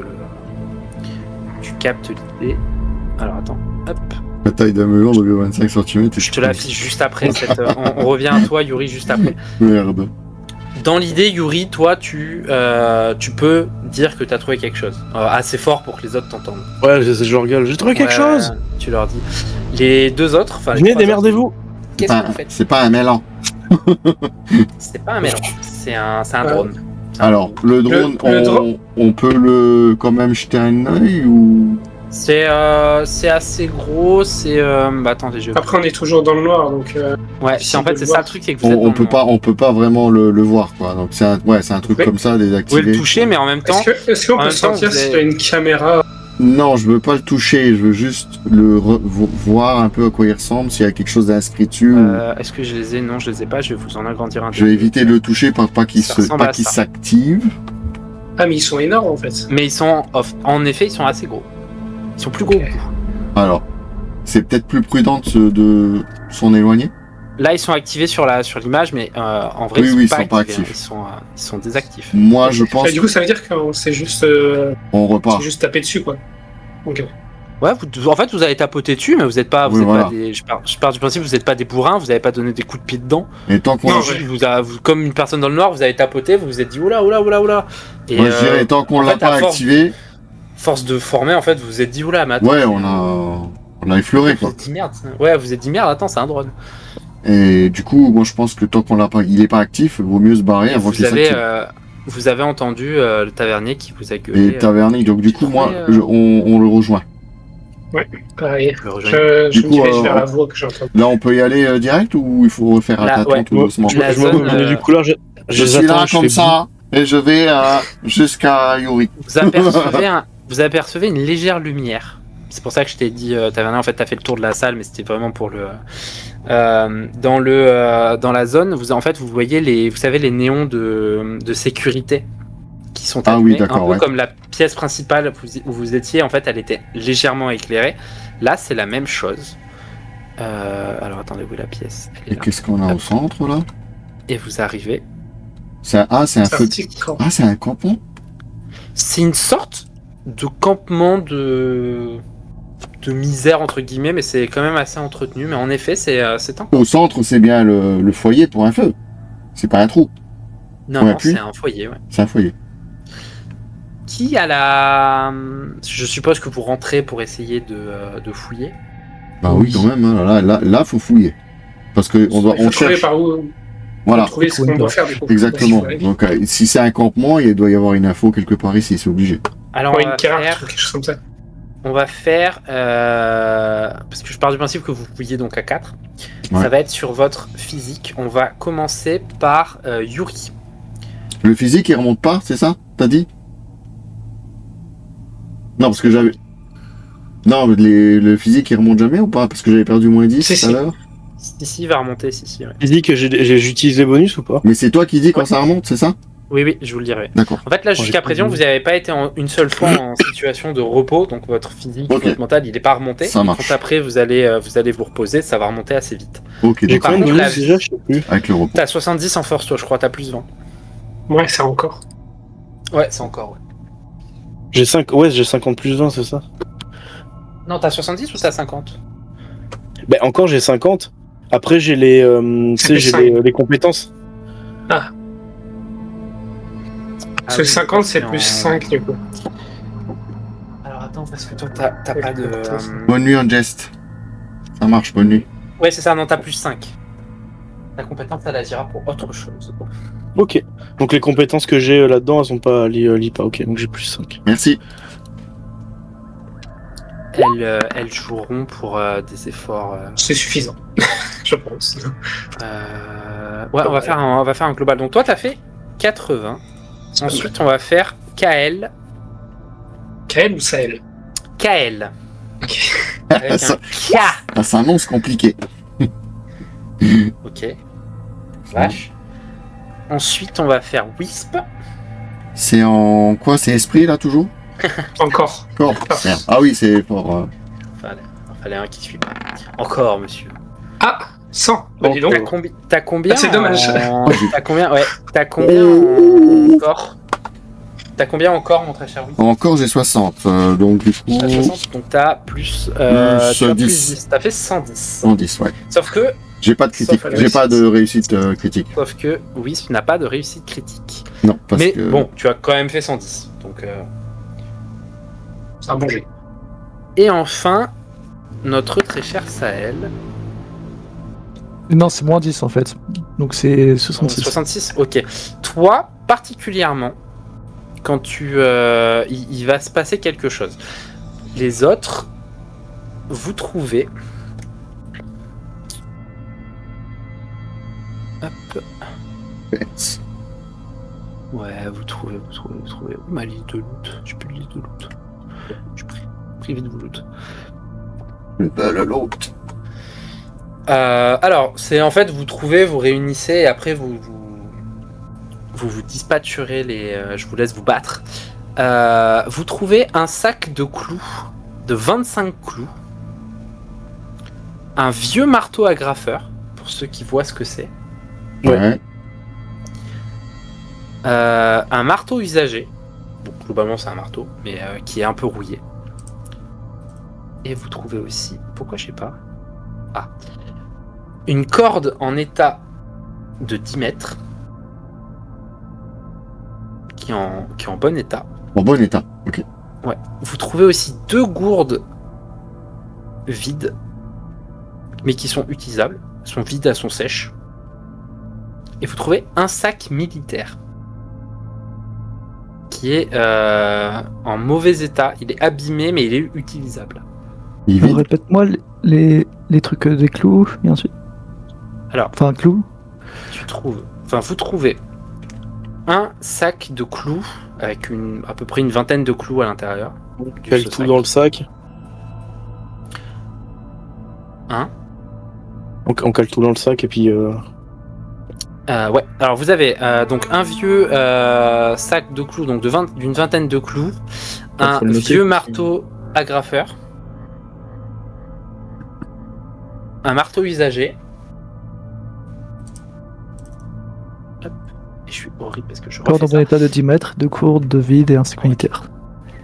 l'idée. Alors, attends. Hop. La taille d'un melon de 25 cm. Je te l'affiche juste après. On revient à toi, Yuri, juste après. Merde. Dans l'idée, Yuri, toi, tu peux dire que tu as trouvé quelque chose. Assez fort pour que les autres t'entendent. Ouais, je regarde. J'ai trouvé quelque chose. Tu leur dis. Les deux autres... Venez, démerdez-vous. Qu'est-ce que vous faites ? C'est pas un mélan. C'est pas un mélange. C'est un drone. Alors, le drone, on peut quand même jeter un œil ou... C'est assez gros, attendez, Après, on est toujours dans le noir, donc... Ouais, en fait, c'est ça le truc, c'est que vous êtes on peut pas vraiment le voir, quoi. Donc, c'est un truc comme ça, désactivé. Vous pouvez le toucher, mais en même temps... Est-ce qu'on peut sentir s'il y a une caméra ? Non, je veux pas le toucher, je veux juste voir un peu à quoi il ressemble, s'il y a quelque chose d'inscrit dessus. Est-ce que je les ai ? Non, je les ai pas, je vais vous en agrandir un peu. Je vais éviter de le toucher pour pas qu'il s'active. Ah, mais ils sont énormes, en fait. Mais ils sont... En effet, ils sont assez gros. Ils sont plus gros. Alors, c'est peut-être plus prudent de s'en éloigner. Là, ils sont activés sur l'image, mais en vrai, ils sont pas actifs. Ils sont désactifs. Moi, je pense. Du coup, ça veut dire qu'on s'est juste. On repart. C'est juste tapé dessus, quoi. Ok. Ouais, en fait, vous avez tapoté dessus, mais vous n'êtes pas. Pas des, je pars du principe que vous n'êtes pas des bourrins, vous n'avez pas donné des coups de pied dedans. Et tant qu'on. Comme une personne dans le noir, vous avez tapoté, vous vous êtes dit oula. Et moi, je dirais, tant qu'on l'a pas activé. Force de former, en fait, vous vous êtes dit oula, mais attends. Ouais, on a effleuré, quoi. Vous vous êtes dit merde. Ouais, vous vous êtes dit merde, attends, c'est un drone. Et du coup, moi, je pense que tant qu'on l'a pas, il est pas actif, il vaut mieux se barrer avant qu'il s'active. Vous avez entendu le tavernier qui vous a gueulé. Et le tavernier, donc du coup, moi, on le rejoint. Ouais, pareil. Je me dirige vers la voie que j'entends. Là, on peut y aller direct ou il faut refaire un tâton tout doucement? Je me du couloir, je suis là comme ça et je vais jusqu'à Yuri. Vous apercevez une légère lumière. C'est pour ça que je t'ai dit, tavernier, en fait, t'as fait le tour de la salle, mais c'était vraiment pour le... dans la zone, vous voyez les néons de sécurité qui sont allumés, un peu comme la pièce principale où vous étiez. En fait, elle était légèrement éclairée. Là, c'est la même chose. Alors attendez, où est la pièce? Et qu'est-ce qu'on a au centre là? Et vous arrivez. C'est un feu. Ah, c'est un campement. C'est une sorte de campement de misère entre guillemets, mais c'est quand même assez entretenu. Mais en effet, c'est un. Au centre, c'est bien le foyer pour un feu. C'est pas un trou. Non, c'est un foyer. Ouais. C'est un foyer. Qui a la... Je suppose que vous rentrez pour essayer de fouiller. Bah oui, quand même. Hein. Là, faut fouiller. Parce que on cherche. Par où... Voilà. Trouver ce qu'on doit faire. Du coup. Exactement. Donc, si c'est un campement, il doit y avoir une info quelque part ici, c'est obligé. Alors, une carte ou quelque chose comme ça. On va faire... parce que je pars du principe que vous fouillez donc à 4. Ouais. Ça va être sur votre physique. On va commencer par Yuri. Le physique, il remonte pas, c'est ça? T'as dit? Non, parce que j'avais... Non, le physique, il remonte jamais ou pas? Parce que j'avais perdu moins 10 tout à l'heure. Si, il va remonter, si. Ouais. Physique, j'utilise les bonus ou pas? Mais c'est toi qui dis quand ça remonte, c'est ça? Oui, je vous le dirai. D'accord. En fait, là, jusqu'à j'ai présent, pas vous n'avez pas été une seule fois en situation de repos, donc votre physique, Ok. votre mental, il n'est pas remonté. Ça Et marche. quand après, vous allez vous reposer, ça va remonter assez vite. Ok, J'ai d'accord. Par combien de contre, la bonus déjà, je sais plus. Avec le repos. T'as 70 en force, toi, je crois, t'as plus 20. Ouais, c'est encore. Ouais, c'est encore, ouais. J'ai 50 plus 20, c'est ça? Non, t'as 70 ou t'as 50? Ben encore j'ai 50. Après j'ai les, tu sais, plus j'ai 5. les compétences. Parce que 50, c'est plus 5 du coup. Alors attends, parce que toi, t'as pas de. Bonne nuit en geste. Ça marche, bonne nuit. Ouais, c'est ça, non, t'as plus 5. Ta compétence, elle agira pour autre chose. Ok. Donc les compétences que j'ai là-dedans, elles sont pas l'IPA. Ok, donc j'ai plus 5. Merci. Elles joueront pour des efforts. C'est suffisant, je pense. Ouais, on va faire un global. Donc toi, t'as fait 80. Ensuite, on va faire KL. Kael ou Sahel? KL. Avec Ça- un K. Ah, ça annonce compliqué. Ok. Vache. Ensuite, on va faire Wisp. C'est en quoi? C'est esprit là toujours? Encore. Corps. Merde. Ah oui, c'est pour. Fallait un qui suit pas. Encore, monsieur. Ah 100. Bah dis donc. T'as combien Ah, c'est dommage. T'as combien? Ouais. T'as combien en corps? T'as combien encore, mon très cher Wisp? Encore j'ai 60. Donc du coup. T'as 60, donc t'as plus. Tu as plus 10. T'as fait 110. 110, ouais. Sauf que J'ai pas de critique. Sauf à la J'ai pas réussite. de réussite critique. Wisp n'a pas de réussite critique. Non, parce Mais que. bon, tu as quand même fait 110. Donc, Ça a bougé. Et enfin, notre très cher Sahel. Non, c'est moins 10 en fait. Donc c'est 66. 66, ok. Toi, particulièrement, quand il va se passer quelque chose. Les autres, vous trouvez. Hop. Pets. Ouais, vous trouvez. Où ma liste de loot? J'ai plus de liste de loot. Je suis privé de vos loot. L'autre. Alors, c'est en fait, vous trouvez, vous réunissez, et après vous dispatcherez les. Je vous laisse vous battre. Vous trouvez un sac de clous, de 25 clous, un vieux marteau agrafeur, pour ceux qui voient ce que c'est, Ouais. un marteau usagé, bon, globalement c'est un marteau, mais qui est un peu rouillé. Et vous trouvez aussi, pourquoi je sais pas, une corde en état de 10 mètres, qui est en bon état. En bon état. Ok. Ouais. Vous trouvez aussi 2 gourdes vides, mais qui sont utilisables. Elles sont vides, elles sont sèches. Et vous trouvez un sac militaire qui est en mauvais état. Il est abîmé, mais il est utilisable. Il Alors, vide. répète-moi les trucs des clous et ensuite. Alors, Enfin, clous. vous trouvez un sac de clous avec à peu près une vingtaine de clous à l'intérieur. On cale tout dans le sac. Hein? On cale tout dans le sac et puis. Ouais, alors vous avez donc un vieux sac de clous, donc d'une vingtaine de clous, un faut le noter. vieux marteau agrafeur, un marteau usagé. Hop. Et je suis horrible parce que je Corde refais en ça. bon état de 10 mètres, de courdes, de vide et un sac militaire.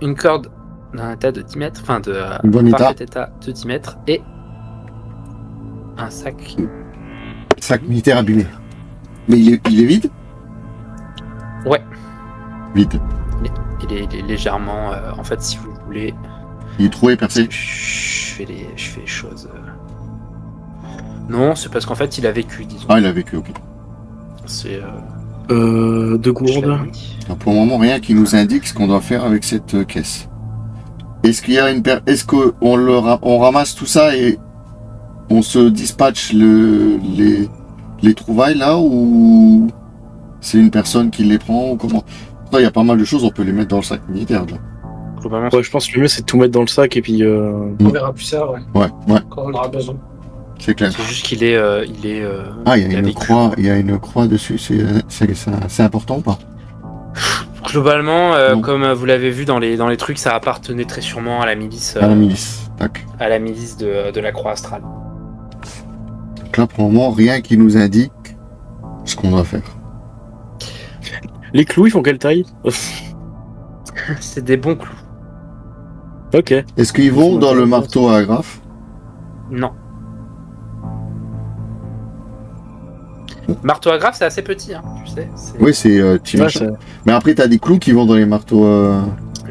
Une corde d'un état de 10 mètres, enfin de Bon parfait état de 10 mètres, et un sac. Sac militaire abîmé. Mais il est vide? Ouais. Vide. Il est légèrement, en fait, si vous voulez, Il est troué, percé. je fais les choses. Non, c'est parce qu'en fait, il a vécu, disons. Ah, il a vécu, ok. C'est. 2 je fais gourdes. la nuit. Donc, pour le moment, rien qui nous indique ce qu'on doit faire avec cette caisse. Est-ce qu'il y a est-ce qu'on on ramasse tout ça et on se dispatche les trouvailles là, ou c'est une personne qui les prend, ou comment? Après, il y a pas mal de choses, on peut les mettre dans le sac militaire là. Globalement, Ouais, je pense que le mieux c'est de tout mettre dans le sac et puis. On verra plus ça, ouais. Ouais, Quand on aura besoin. c'est clair. c'est juste qu'il est. Ah, il y a il a une vécu. croix, il y a une croix dessus, c'est important ou pas? Globalement, Non. comme vous l'avez vu dans les trucs, ça appartenait très sûrement à la milice, À la milice. Tac. à la milice de la Croix Astrale. Donc là, pour le moment, rien qui nous indique ce qu'on doit faire. Les clous, ils font quelle taille? C'est des bons clous. Ok. Est-ce qu'ils vont dans le marteau à agrafe? Non. Marteau à grappe, c'est assez petit, hein, tu sais. Oui, c'est petit Ouais, machin. Mais après, t'as des clous qui vont dans les marteaux.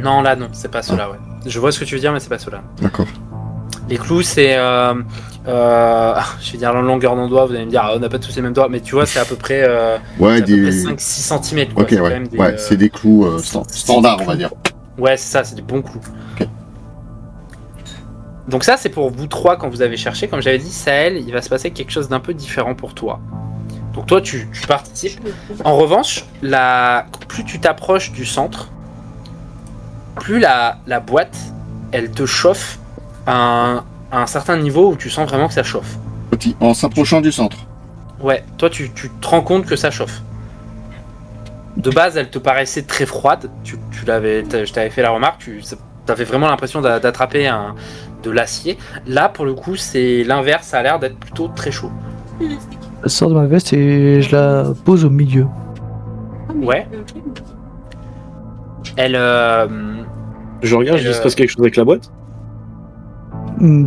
Non, là, non, c'est pas ceux-là, ouais. Je vois ce que tu veux dire, mais c'est pas ceux-là. D'accord. Les clous, c'est. Je vais dire la longueur d'un doigt, vous allez me dire, on n'a pas tous les mêmes doigts, mais tu vois, c'est à peu près, Ouais, des. 5-6 cm. Quoi. Ok, C'est quand ouais. même des, Ouais, c'est des clous standards, on va dire. Ouais, c'est ça, c'est des bons clous. Ok. Donc, ça, c'est pour vous trois quand vous avez cherché. Comme j'avais dit, Sahel, il va se passer quelque chose d'un peu différent pour toi. Donc, toi, tu participes. En revanche, plus tu t'approches du centre, plus la boîte, elle te chauffe à un certain niveau où tu sens vraiment que ça chauffe. En s'approchant du centre. Ouais, toi tu te rends compte que ça chauffe. De base, elle te paraissait très froide. Je t'avais fait la remarque. T'avais vraiment l'impression d'attraper de l'acier. Là, pour le coup, c'est l'inverse. Ça a l'air d'être plutôt très chaud. Je sors de ma veste et je la pose au milieu. Ouais. Elle. Je regarde, il se passe quelque chose avec la boîte.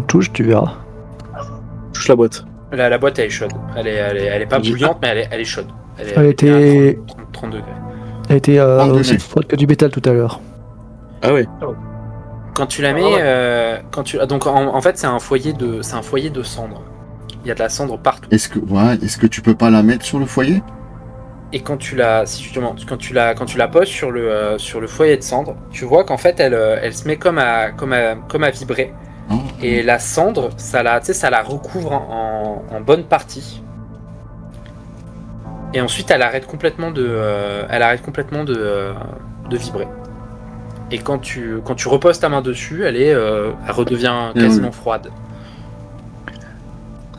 Touche, tu verras. Touche la boîte. La boîte, elle est chaude. Elle est pas J'ai- bouillante, mais elle est chaude. Elle était- à 30 degrés. Elle était 30 aussi degrés. froide que du métal tout à l'heure. Ah ouais. Quand tu la mets, donc en fait, c'est un foyer de cendres. Il y a de la cendre partout. Est-ce que tu peux pas la mettre sur le foyer? Et quand tu la poses sur le foyer de cendre, tu vois qu'en fait elle se met comme à vibrer. Oh. Et la cendre, ça la recouvre en bonne partie. Et ensuite elle arrête complètement de vibrer. Et quand tu reposes ta main dessus, elle redevient quasiment froide.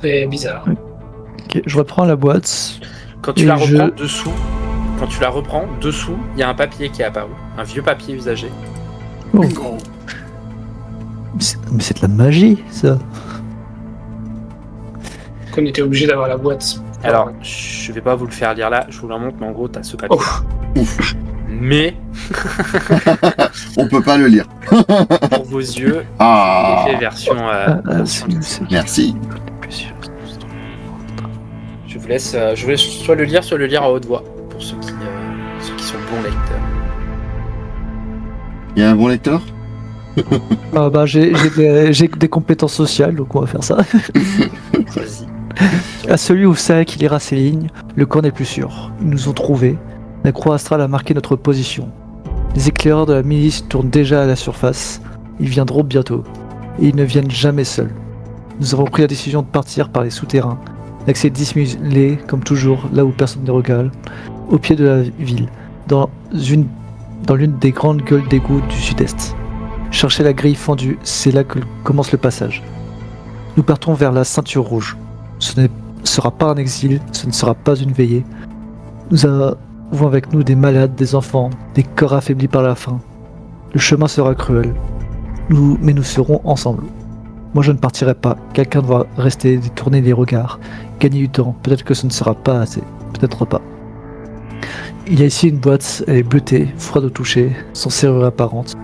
C'est bizarre. Ok, je reprends la boîte. Quand tu Et la reprends dessous, il y a un papier qui est apparu, un vieux papier usagé. Oh. Bingo. Mais c'est de la magie, ça. Qu'on était obligé d'avoir la boîte. Alors, je vais pas vous le faire lire là, je vous le montre, mais en gros, t'as ce papier. Oh. Ouf. Mais, On peut pas le lire. pour vos yeux, Ah. j'ai fait version. C'est Merci. Je vous laisse soit le lire à haute voix, pour ceux qui sont bons lecteurs. Il y a un bon lecteur? Ah bah j'ai des compétences sociales, donc on va faire ça. Vas-y. À celui où sait qu'il ira ses lignes, le camp n'est plus sûr. Ils nous ont trouvés. La croix astrale a marqué notre position. Les éclaireurs de la milice tournent déjà à la surface. Ils viendront bientôt. Et ils ne viennent jamais seuls. Nous avons pris la décision de partir par les souterrains, d'accès dissimulé, comme toujours, là où personne ne regarde, au pied de la ville, dans l'une des grandes gueules d'égout du sud-est. Chercher la grille fendue, c'est là que commence le passage. Nous partons vers la ceinture rouge. Ce ne sera pas un exil, ce ne sera pas une veillée. Nous avons avec nous des malades, des enfants, des corps affaiblis par la faim. Le chemin sera cruel, mais nous serons ensemble. Moi je ne partirai pas, quelqu'un doit rester, détourner les regards, gagner du temps, peut-être que ce ne sera pas assez, peut-être pas. Il y a ici une boîte, elle est bleutée, froide au toucher, sans serrure apparente.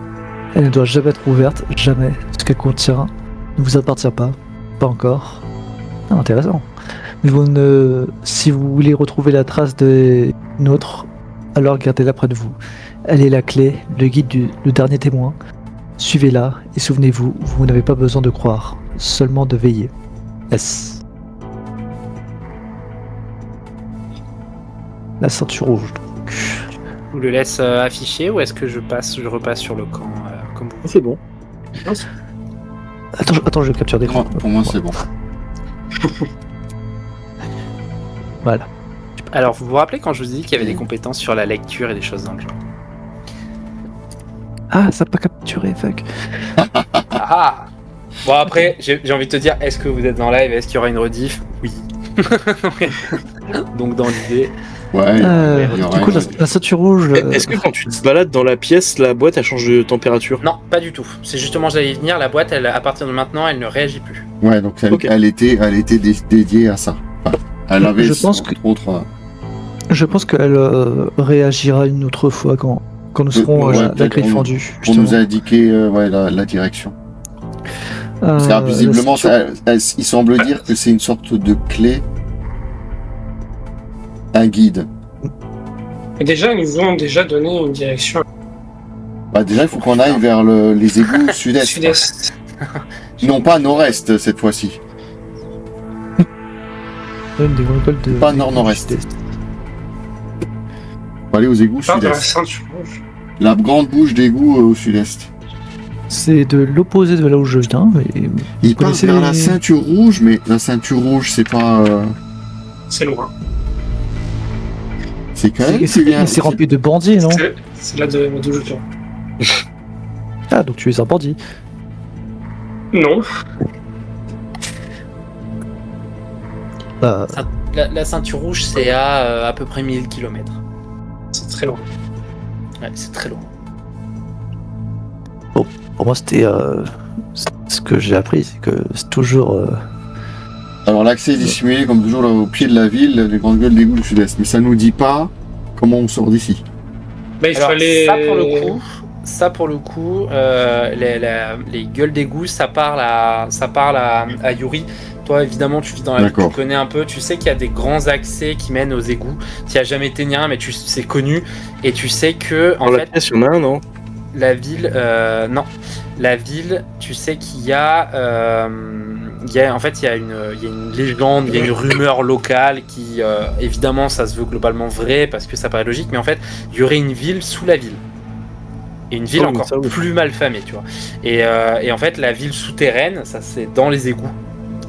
Elle ne doit jamais être ouverte, jamais. Ce qu'elle contient ne vous appartient pas, pas encore. Ah, intéressant. Mais si vous voulez retrouver la trace des nôtres, alors gardez-la près de vous. Elle est la clé, le guide le dernier témoin. Suivez-la et souvenez-vous, vous n'avez pas besoin de croire, seulement de veiller. S. La ceinture rouge. Je vous le laisse afficher ou est-ce que je repasse sur le camp comme vous? C'est bon. Attends, je capture d'écran. Pour moi, c'est bon. Voilà. Alors, vous vous rappelez quand je vous ai dit qu'il y avait des compétences sur la lecture et des choses dans le genre? Ah, ça n'a pas capturé, fuck. Ah. Bon après, j'ai envie de te dire, est-ce que vous êtes en live? Est-ce qu'il y aura une rediff? Oui. Donc dans l'idée, Ouais, il y aura Du coup, une- la ceinture rouge. Est-ce que quand tu te balades dans la pièce, la boîte elle change de température? non, pas du tout. C'est justement, j'allais y venir, la boîte, elle, à partir de maintenant, elle ne réagit plus. Ouais, donc elle, Ok. elle était dédiée à ça. Enfin, elle avait Je pense entre autres. Je pense qu'elle réagira une autre fois quand nous serons Ouais, la peut-être grille on- fendue. On nous justement. a indiqué la direction. Parce que visiblement, la ceinture- il semble dire que c'est une sorte de clé, un guide. Et déjà, ils nous ont déjà donné une direction Bah déjà, il faut qu'on aille vers les égouts sud-est. sud-est. Non pas nord-est cette fois-ci. une des grandes écoles de. Pas nord-nord-est. On va aller aux égouts Part de la sud-est. ceinture rouge. La grande bouche d'égout au sud-est. C'est de l'opposé de là où je viens. Et... Il part connaissez vers les- la ceinture rouge, mais la ceinture rouge, c'est pas. C'est loin. C'est quand même. C'est rempli de bandits, non? C'est là d'où je viens. Ah, donc tu es un bandit. Non. La ceinture rouge, c'est à peu près 1000 km. C'est très loin. Ouais, c'est très loin. Pour moi, c'était. Ce que j'ai appris, c'est que c'est toujours. Alors l'accès est dissimulé comme toujours là, au pied de la ville, les grandes gueules d'égout du sud-est. Mais ça nous dit pas comment on sort d'ici. Bah, il Alors, fallait. ça pour le coup, les gueules d'égout, ça parle à Yuri. Toi, évidemment, tu vis dans la ville, D'accord. tu connais un peu, tu sais qu'il y a des grands accès qui mènent aux égouts. Tu n'y as jamais été ni un, mais c'est connu. Et tu sais que, en Dans la fait, pièce, il y en a un, non? la ville, non, la ville, tu sais qu'il y a, en fait, il y a une légende, il y a une rumeur locale qui, évidemment, ça se veut globalement vrai parce que ça paraît logique, mais en fait, il y aurait une ville sous la ville. Et une ville Oh, encore ça, oui. plus mal famée, tu vois. Et en fait, la ville souterraine, ça c'est dans les égouts.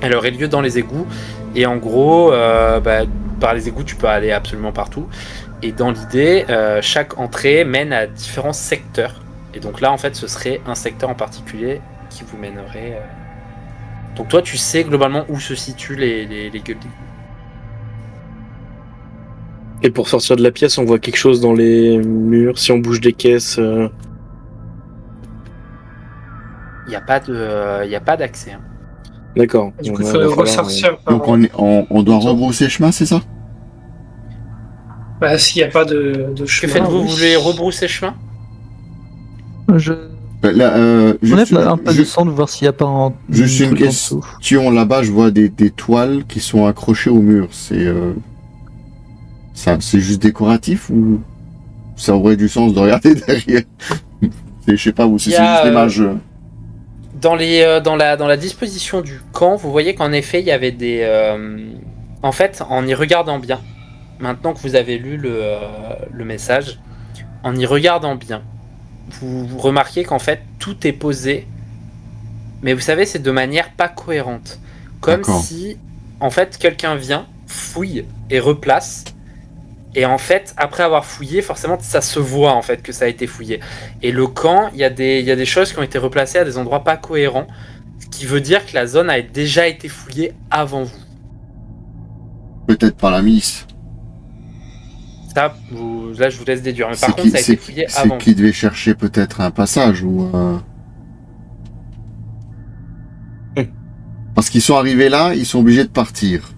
Elle aurait lieu dans les égouts. Et en gros, par les égouts, tu peux aller absolument partout. Et dans l'idée, chaque entrée mène à différents secteurs. Et donc là, en fait, ce serait un secteur en particulier qui vous mènerait. Donc toi, tu sais globalement où se situent les gueules d'égout. Et pour sortir de la pièce, on voit quelque chose dans les murs. Si on bouge des caisses, Il n'y a pas d'accès. Hein. d'accord. Du coup, Ouais, il faudrait va falloir, ressortir. Donc on doit rebrousser chemin, c'est ça? Bah, s'il n'y a pas de Que chemin. faites-vous? oui. Vous voulez rebrousser chemin? Je. Là, On juste, un peu de sang de voir s'il n'y a pas un. juste une truc en question. dessous. Là-bas, je vois des toiles qui sont accrochées au mur. C'est juste décoratif ou ça aurait du sens de regarder derrière? Je sais pas, ou c'est Il y a, juste l'image. Dans la disposition du camp, vous voyez qu'en effet, il y avait des... en fait, en y regardant bien, maintenant que vous avez lu le message, en y regardant bien, vous remarquez qu'en fait, tout est posé, mais vous savez, c'est de manière pas cohérente. Comme D'accord. si, en fait, quelqu'un vient, fouille et replace, et en fait, après avoir fouillé, forcément, ça se voit en fait que ça a été fouillé. Et le camp, il y a des choses qui ont été replacées à des endroits pas cohérents, ce qui veut dire que la zone a déjà été fouillée avant vous. Peut-être par la milice. Ça, là, je vous laisse déduire. Mais par contre, ça a été fouillé avant C'est qui devait chercher peut-être un passage ou. Parce qu'ils sont arrivés là, ils sont obligés de partir.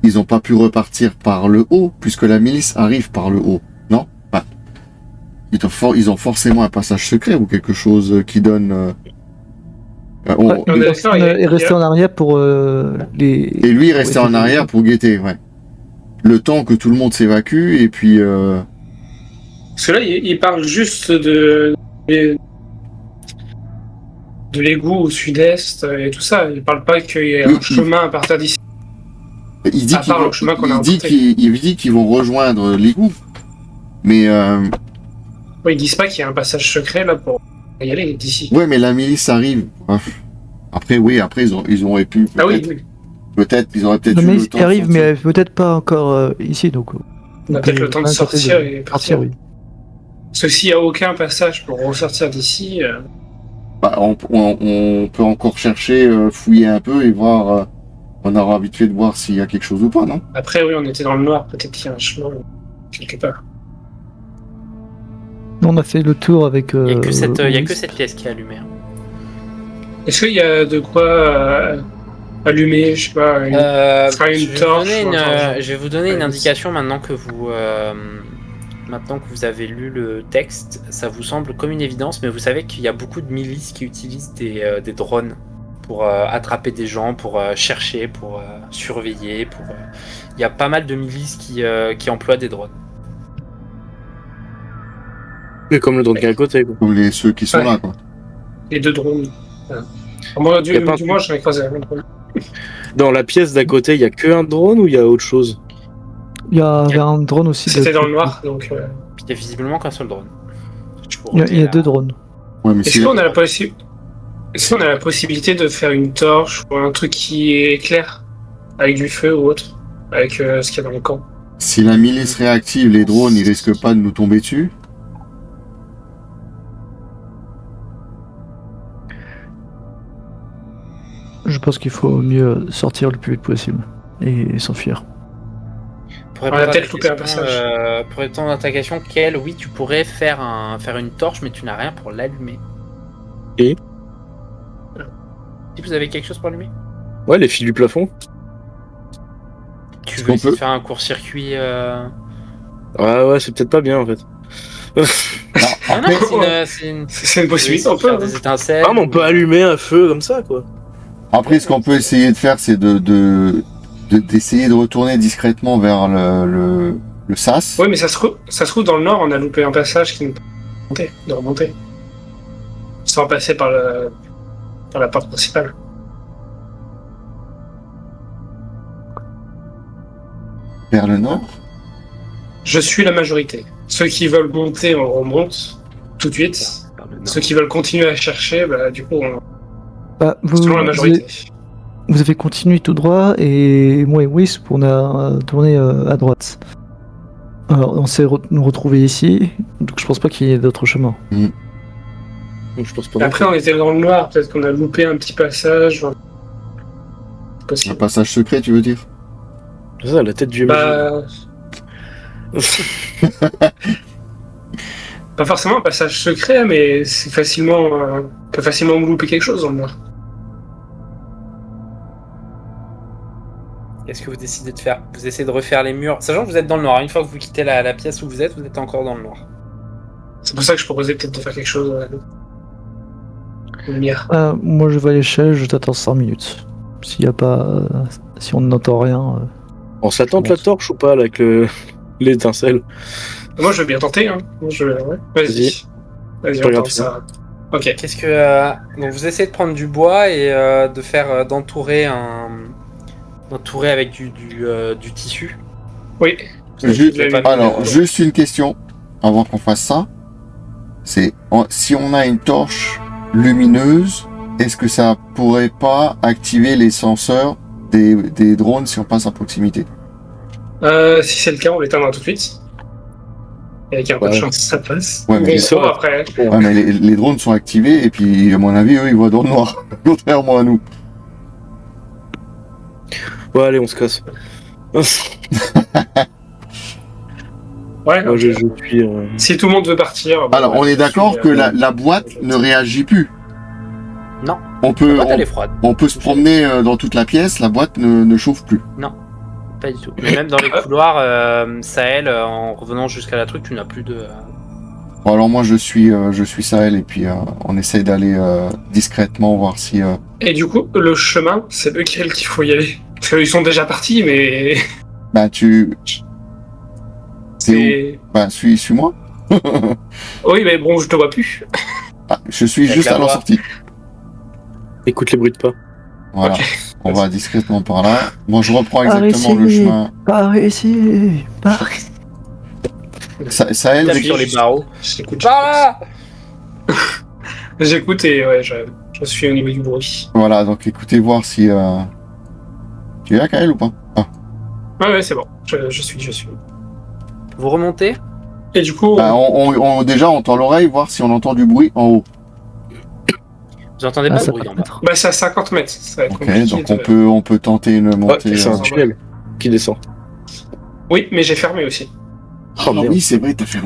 Ils n'ont pas pu repartir par le haut, puisque la milice arrive par le haut, non? Enfin, ils ont forcément un passage secret ou quelque chose qui donne. Ouais, on est personne d'accord, il y a- est resté en arrière pour les. Et lui il restait Ouais, en arrière pour guetter, ouais. Le temps que tout le monde s'évacue, et puis. Parce que là, il parle juste de l'égout au sud-est et tout ça. Il parle pas qu'il y ait Oui, un chemin à partir d'ici. Il dit À part le chemin qu'on a il dit qu'ils vont rejoindre l'égout. Mais Ouais, ils disent pas qu'il y a un passage secret là pour y aller d'ici. ouais, mais la milice arrive. Après ils auraient pu. Ah oui, Peut-être ils auraient peut-être Non, eu mais le il temps. de arrive, sortir. mais peut-être pas encore ici, donc. on a peut-être le temps de sortir et partir. oui. Parce que s'il n'y a aucun passage pour ressortir d'ici, Bah, on peut encore chercher, fouiller un peu et voir On aura vite fait de voir s'il y a quelque chose ou pas, non? Après, oui, on était dans le noir. Peut-être qu'il y a un chemin quelque part. On a fait le tour avec. Il n'y a que Wisp. cette pièce qui est allumée. Hein. Est-ce qu'il y a de quoi allumer, je sais pas, une torche je vais vous donner une indication maintenant que vous avez lu le texte. Ça vous semble comme une évidence, mais vous savez qu'il y a beaucoup de milices qui utilisent des drones pour attraper des gens, pour chercher, pour surveiller. Il y a pas mal de milices qui emploient des drones. Mais comme le drone qui est à côté, quoi. Comme ceux qui sont là, quoi. Les 2 drones. Moi, du moins, j'en ai croisé un drone. Dans la pièce d'à côté, il y a que un drone ou il y a autre chose? Il y avait un drone aussi. C'était dans le noir, donc. Il y a visiblement qu'un seul drone. Il y a 2 drones. Ouais, mais Est-ce qu'on a la possibilité de faire une torche ou un truc qui est clair avec du feu ou autre, avec ce qu'il y a dans le camp? Si la milice réactive, les drones, ils risquent pas de nous tomber dessus. Je pense qu'il faut mieux sortir le plus vite possible et s'enfuir. Pour On a répondre peut-être à ta loupé un question, passage. pour répondre à ta question, Kel, oui, tu pourrais faire une torche, mais tu n'as rien pour l'allumer. Et Si vous avez quelque chose pour allumer, Ouais, les fils du plafond. tu Est-ce veux qu'on essayer de peut faire un court-circuit. Ouais, c'est peut-être pas bien en fait. Ah non, c'est une C'est une possibilité, on peut. faire des étincelles. Ah, mais on peut allumer un feu comme ça, quoi. Après, ce qu'on peut essayer de faire, c'est d'essayer de retourner discrètement vers le sas. Oui, mais ça se trouve dans le nord, on a loupé un passage qui nous permettait de remonter. Sans passer par la porte principale. Vers le nord. Je suis la majorité. Ceux qui veulent monter, on remonte tout de suite. Ceux qui veulent continuer à chercher, bah, du coup, on... Bah, selon la majorité. Vous avez continué tout droit et moi et Wisp, on a tourné à droite. Alors, on s'est nous retrouvés ici, donc je pense pas qu'il y ait d'autres chemins. Donc, je pense pas. Après, on était dans le noir, peut-être qu'on a loupé un petit passage. C'est Un possible. passage secret, tu veux dire? C'est ça, la tête du Bah, pas forcément un passage secret, mais c'est facilement, on peut facilement louper quelque chose dans le noir. Qu'est-ce que vous décidez de faire? Vous essayez de refaire les murs, sachant que vous êtes dans le noir. Une fois que vous quittez la pièce où vous êtes encore dans le noir. C'est pour ça que je proposais peut-être de faire quelque chose. Lumière. Moi je vais à l'échelle, je t'attends 5 minutes. S'il y a pas. Si on n'entend rien. On s'attend de la torche ou pas, là, avec l'étincelle? Moi, je veux bien tenter. Hein. Moi, ouais. Vas-y. Vas-y, on Regarde tente ça. Ok. Qu'est-ce que donc vous essayez de prendre du bois et de faire d'entourer avec du tissu. Oui. Juste une question avant qu'on fasse ça. C'est si on a une torche lumineuse, est-ce que ça pourrait pas activer les senseurs des drones si on passe à proximité? Si c'est le cas, on l'éteindra tout de suite. Et avec un peu de chance, ça passe. Ouais, mais Bon, après. Ouais, mais les drones sont activés et puis à mon avis, eux, ils voient dans le noir, contrairement à nous. Ouais, allez, on se casse. Ouais. Moi, je suis. Si tout le monde veut partir. Bon, Alors, on est d'accord que la boîte ne réagit plus. Non. On peut, La boîte, elle est froide. on peut se promener dans toute la pièce, la boîte ne chauffe plus. Pas du tout. Mais même dans les couloirs, Sahel, en revenant jusqu'à la truc, tu n'as plus de. Bon, alors moi je suis Sahel et puis on essaye d'aller discrètement voir si. Et du coup, le chemin, c'est lequel qu'il faut y aller? Parce qu'ils sont déjà partis, mais. Bah tu. C'est où? C'est. Bah suis-moi. Oui, mais bon, je te vois plus. Ah, je suis Avec juste la à la voix. sortie. Écoute les bruits de pas. Voilà. Ok. On va discrètement par là. Moi je reprends Par exactement ici. le chemin. Par ici. Par ici. Sahel, Tape dès que- sur les barreaux. Je t'écoute. Par là. J'écoute et ouais, je suis au niveau du bruit. Voilà, donc écoutez voir si. Tu es là, Kael, ou pas? Ah. Ouais, c'est bon. Je suis. Vous remontez. Et du coup, Bah, déjà on tend l'oreille, voir si on entend du bruit en haut. J'entendais Ah, pas de ça bruit peut en bas. être. Bah, c'est à 50 mètres. Ça va être Ok, compliqué. donc on peut tenter une Ouais, montée. c'est un tunnel qui descend. Oui, mais j'ai fermé aussi. Ah Oh, merde. oui, c'est vrai, t'as fait.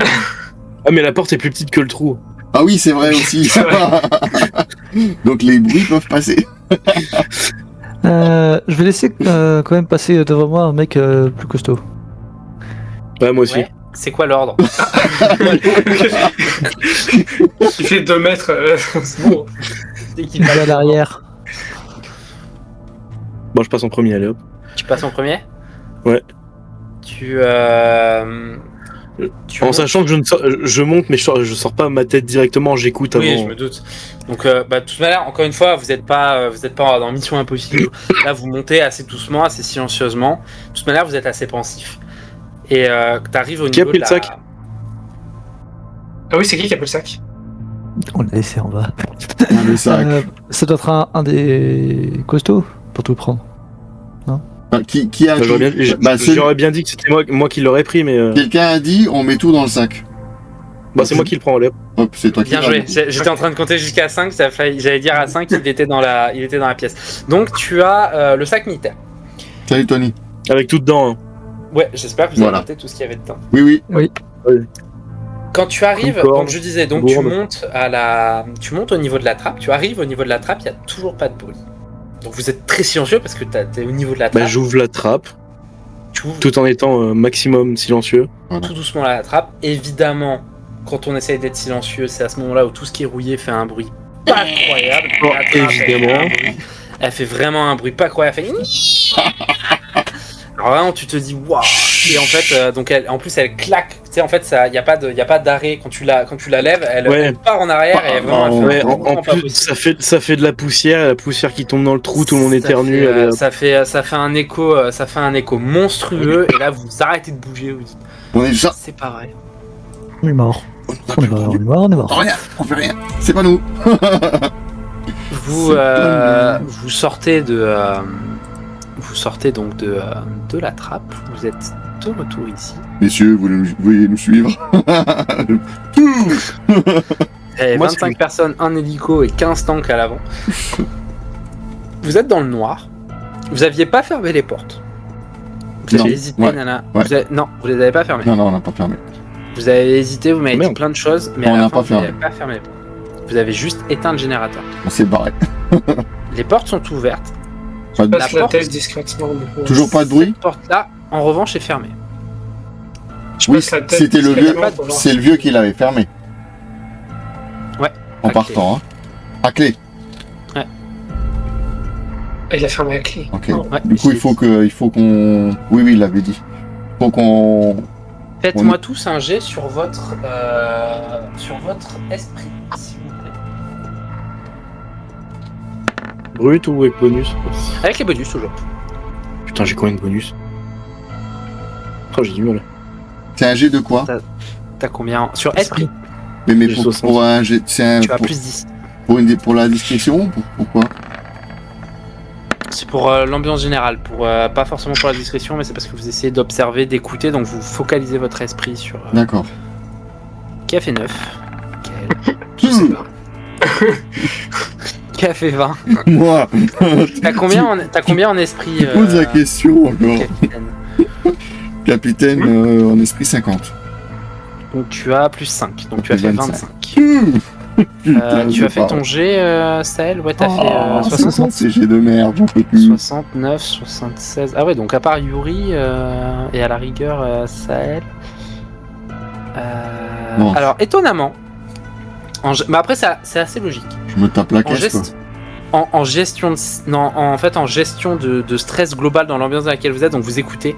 Ah, mais la porte est plus petite que le trou. Ah oui, c'est vrai aussi. C'est vrai. Donc les bruits peuvent passer. Je vais laisser quand même passer devant moi un mec plus costaud. Ouais, moi aussi. Ouais. C'est quoi l'ordre? Il fait 2 mètres. C'est bon. Il va à l'arrière. Bon, je passe en premier, allez hop. Tu passes en premier? Ouais. Tu En montes. sachant que je monte, mais je sors pas ma tête directement, j'écoute avant. Oui, je me doute. Donc, de toute manière, encore une fois, vous n'êtes pas dans Mission Impossible. Là, vous montez assez doucement, assez silencieusement. De toute manière, vous êtes assez pensif. Et tu arrives au Qui a niveau pris de le la... sac Ah oui, c'est qui a pris le sac? On l'a laissé en bas. Le sac. Ça doit être un des costauds pour tout prendre. Ah, qui a Bah, j'aurais dit bien, Bah, j'aurais bien dit que c'était moi qui l'aurais pris, mais Quelqu'un a dit on met tout dans le sac. bah, c'est moi qui le prends, allez hop. Hop, c'est toi qui Bien l'as, joué. du coup. J'étais en train de compter jusqu'à 5. J'allais dire à 5, il était dans la pièce. Donc, tu as le sac militaire. Salut Tony. Avec tout dedans. Hein. Ouais, j'espère que vous Voilà. avez noté tout ce qu'il y avait dedans. Oui, oui. Quand tu arrives, Encore. donc je disais, donc tu Gourde. montes au niveau de la trappe, tu arrives au niveau de la trappe, il n'y a toujours pas de bruit. Donc vous êtes très silencieux parce que t'es au niveau de la trappe, Bah, j'ouvre la trappe, tu ouvres tout en étant maximum silencieux. tout doucement la trappe. Évidemment, quand on essaye d'être silencieux, c'est à ce moment-là où tout ce qui est rouillé fait un bruit pas croyable. Oh, La trappe, évidemment. elle fait vraiment un bruit pas croyable. Elle fait... Alors vraiment, tu te dis waouh. Et en fait, donc en plus elle claque. Tu sais, en fait, il y a pas d'arrêt quand tu la lèves. Elle, Ouais. elle part en arrière et vraiment. Elle fait Ouais, un en mouvement pas plus, possible. ça fait de la poussière qui tombe dans le trou, tout le monde éternue. allez, hop. Ça fait un écho monstrueux. Et là, vous arrêtez de bouger. Vous dites, On est déjà. c'est pas vrai. On est mort. On nous a On est plus mort, on est entendu. mort, on est mort. Rien, on fait rien. C'est pas nous. Vous sortez donc de la trappe. Vous êtes de retour ici. Messieurs, vous voulez nous suivre? Et Moi, 25 c'est- personnes, un hélico et 15 tanks à l'avant. Vous êtes dans le noir. Vous aviez pas fermé les portes. Vous Non, avez hésité, ouais, nana. ouais. Non, vous les avez pas fermées. Non, on n'a pas fermé. Vous avez hésité, vous m'avez dit Merde. plein de choses, mais On à n'a la fin, pas vous fermé. n'avez pas fermé les portes. Vous avez juste éteint le générateur. On s'est barré. Les portes sont ouvertes. Pas de- Passe la porte- tête discrètement. du coup. Toujours pas de bruit? Cette porte-là, en revanche, est fermée. Je Oui, passe la tête c'était le vieux. discrètement pour voir C'est le vieux qui l'avait fermé. Ouais. En À partant, hein. À clé. Ah, il a fermé la clé. Ok. Oh. Ouais, Du coup, je il faut qu'on. Oui, il l'avait dit. Il faut qu'on. Faites-moi tous un jet sur votre esprit, s'il vous plaît. Brut ou avec bonus? Avec les bonus, toujours. Putain, j'ai combien de bonus? Oh, j'ai du mal. C'est un jet de quoi? T'as combien sur esprit? Mais J'ai pour 60. un jet. C'est un. Tu as plus 10. Pour la discrétion? Pourquoi? C'est pour l'ambiance générale, pas forcément pour la discrétion, mais c'est parce que vous essayez d'observer, d'écouter, donc vous focalisez votre esprit sur... D'accord. Qui a fait 9? Je sais pas. Qui a fait 20? Moi. T'as combien en esprit Tu poses la question encore. capitaine Capitaine en esprit 50. Donc tu as plus 5, donc tu as fait 25. Putain, Tu as fait ton G, Sahel? Ouais, t'as Oh, fait 60 c'est jet de merde, j'en peux plus. 69, 76. Ah ouais, donc à part Yuri et à la rigueur Sahel. Non. Alors étonnamment, mais après c'est assez logique. Je me tape la En, caisse, quoi. en gestion en gestion de stress global dans l'ambiance dans laquelle vous êtes, donc vous écoutez.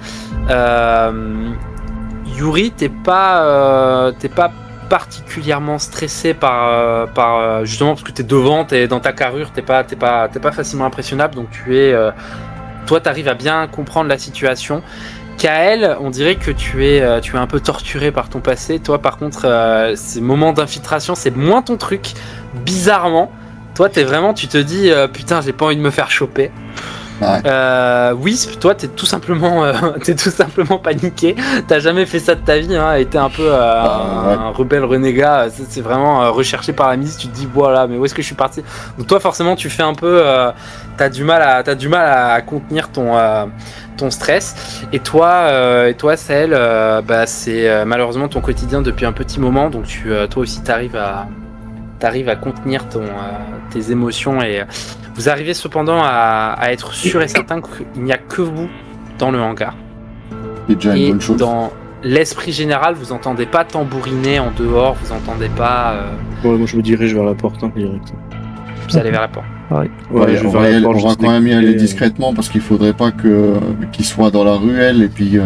Yuri, t'es pas particulièrement stressé par justement parce que t'es devant, t'es dans ta carrure, t'es pas facilement impressionnable, donc toi t'arrives à bien comprendre la situation. Kael, on dirait que tu es un peu torturé par ton passé. Toi par contre, ces moments d'infiltration, c'est moins ton truc. Bizarrement, toi tu te dis putain, j'ai pas envie de me faire choper. Ouais. Wisp, toi, t'es tout simplement paniqué. T'as jamais fait ça de ta vie, hein, et t'es un peu un rebelle renégat. C'est vraiment recherché par la milice. Tu te dis, voilà, mais où est-ce que je suis parti? Donc toi, forcément, tu fais un peu. T'as du mal à contenir ton stress. Et toi, Sahel, c'est malheureusement ton quotidien depuis un petit moment. Donc toi aussi, t'arrives à contenir tes émotions et vous arrivez cependant à être sûr et certain qu'il n'y a que vous dans le hangar. C'est déjà une bonne chose. Dans l'esprit général, vous entendez pas tambouriner en dehors, vous entendez pas. Ouais, moi je me dirige vers la porte direct. Vous allez vers la porte. Ouais, je on vais vers la porte, va juste quand même y aller d'écouter. discrètement parce qu'il faudrait pas qu'il soit dans la ruelle et puis.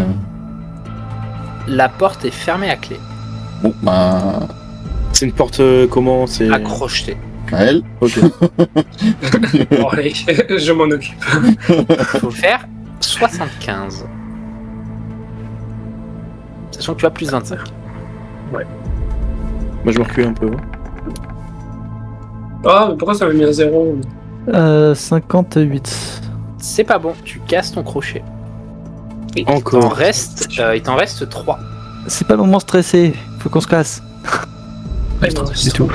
La porte est fermée à clé, Bon, bah. C'est une porte comment c'est à crocheter. Kael. Ok. Bon, allez, je m'en occupe. Il faut faire 75. Sachant que tu as plus 25. Moi je me recule un peu. Ah, mais pourquoi ça m'a mis à 0? 58. C'est pas bon, tu casses ton crochet. Il Encore. t'en reste 3. C'est pas le moment stressé, faut qu'on se casse. Ouais, non, Du tout.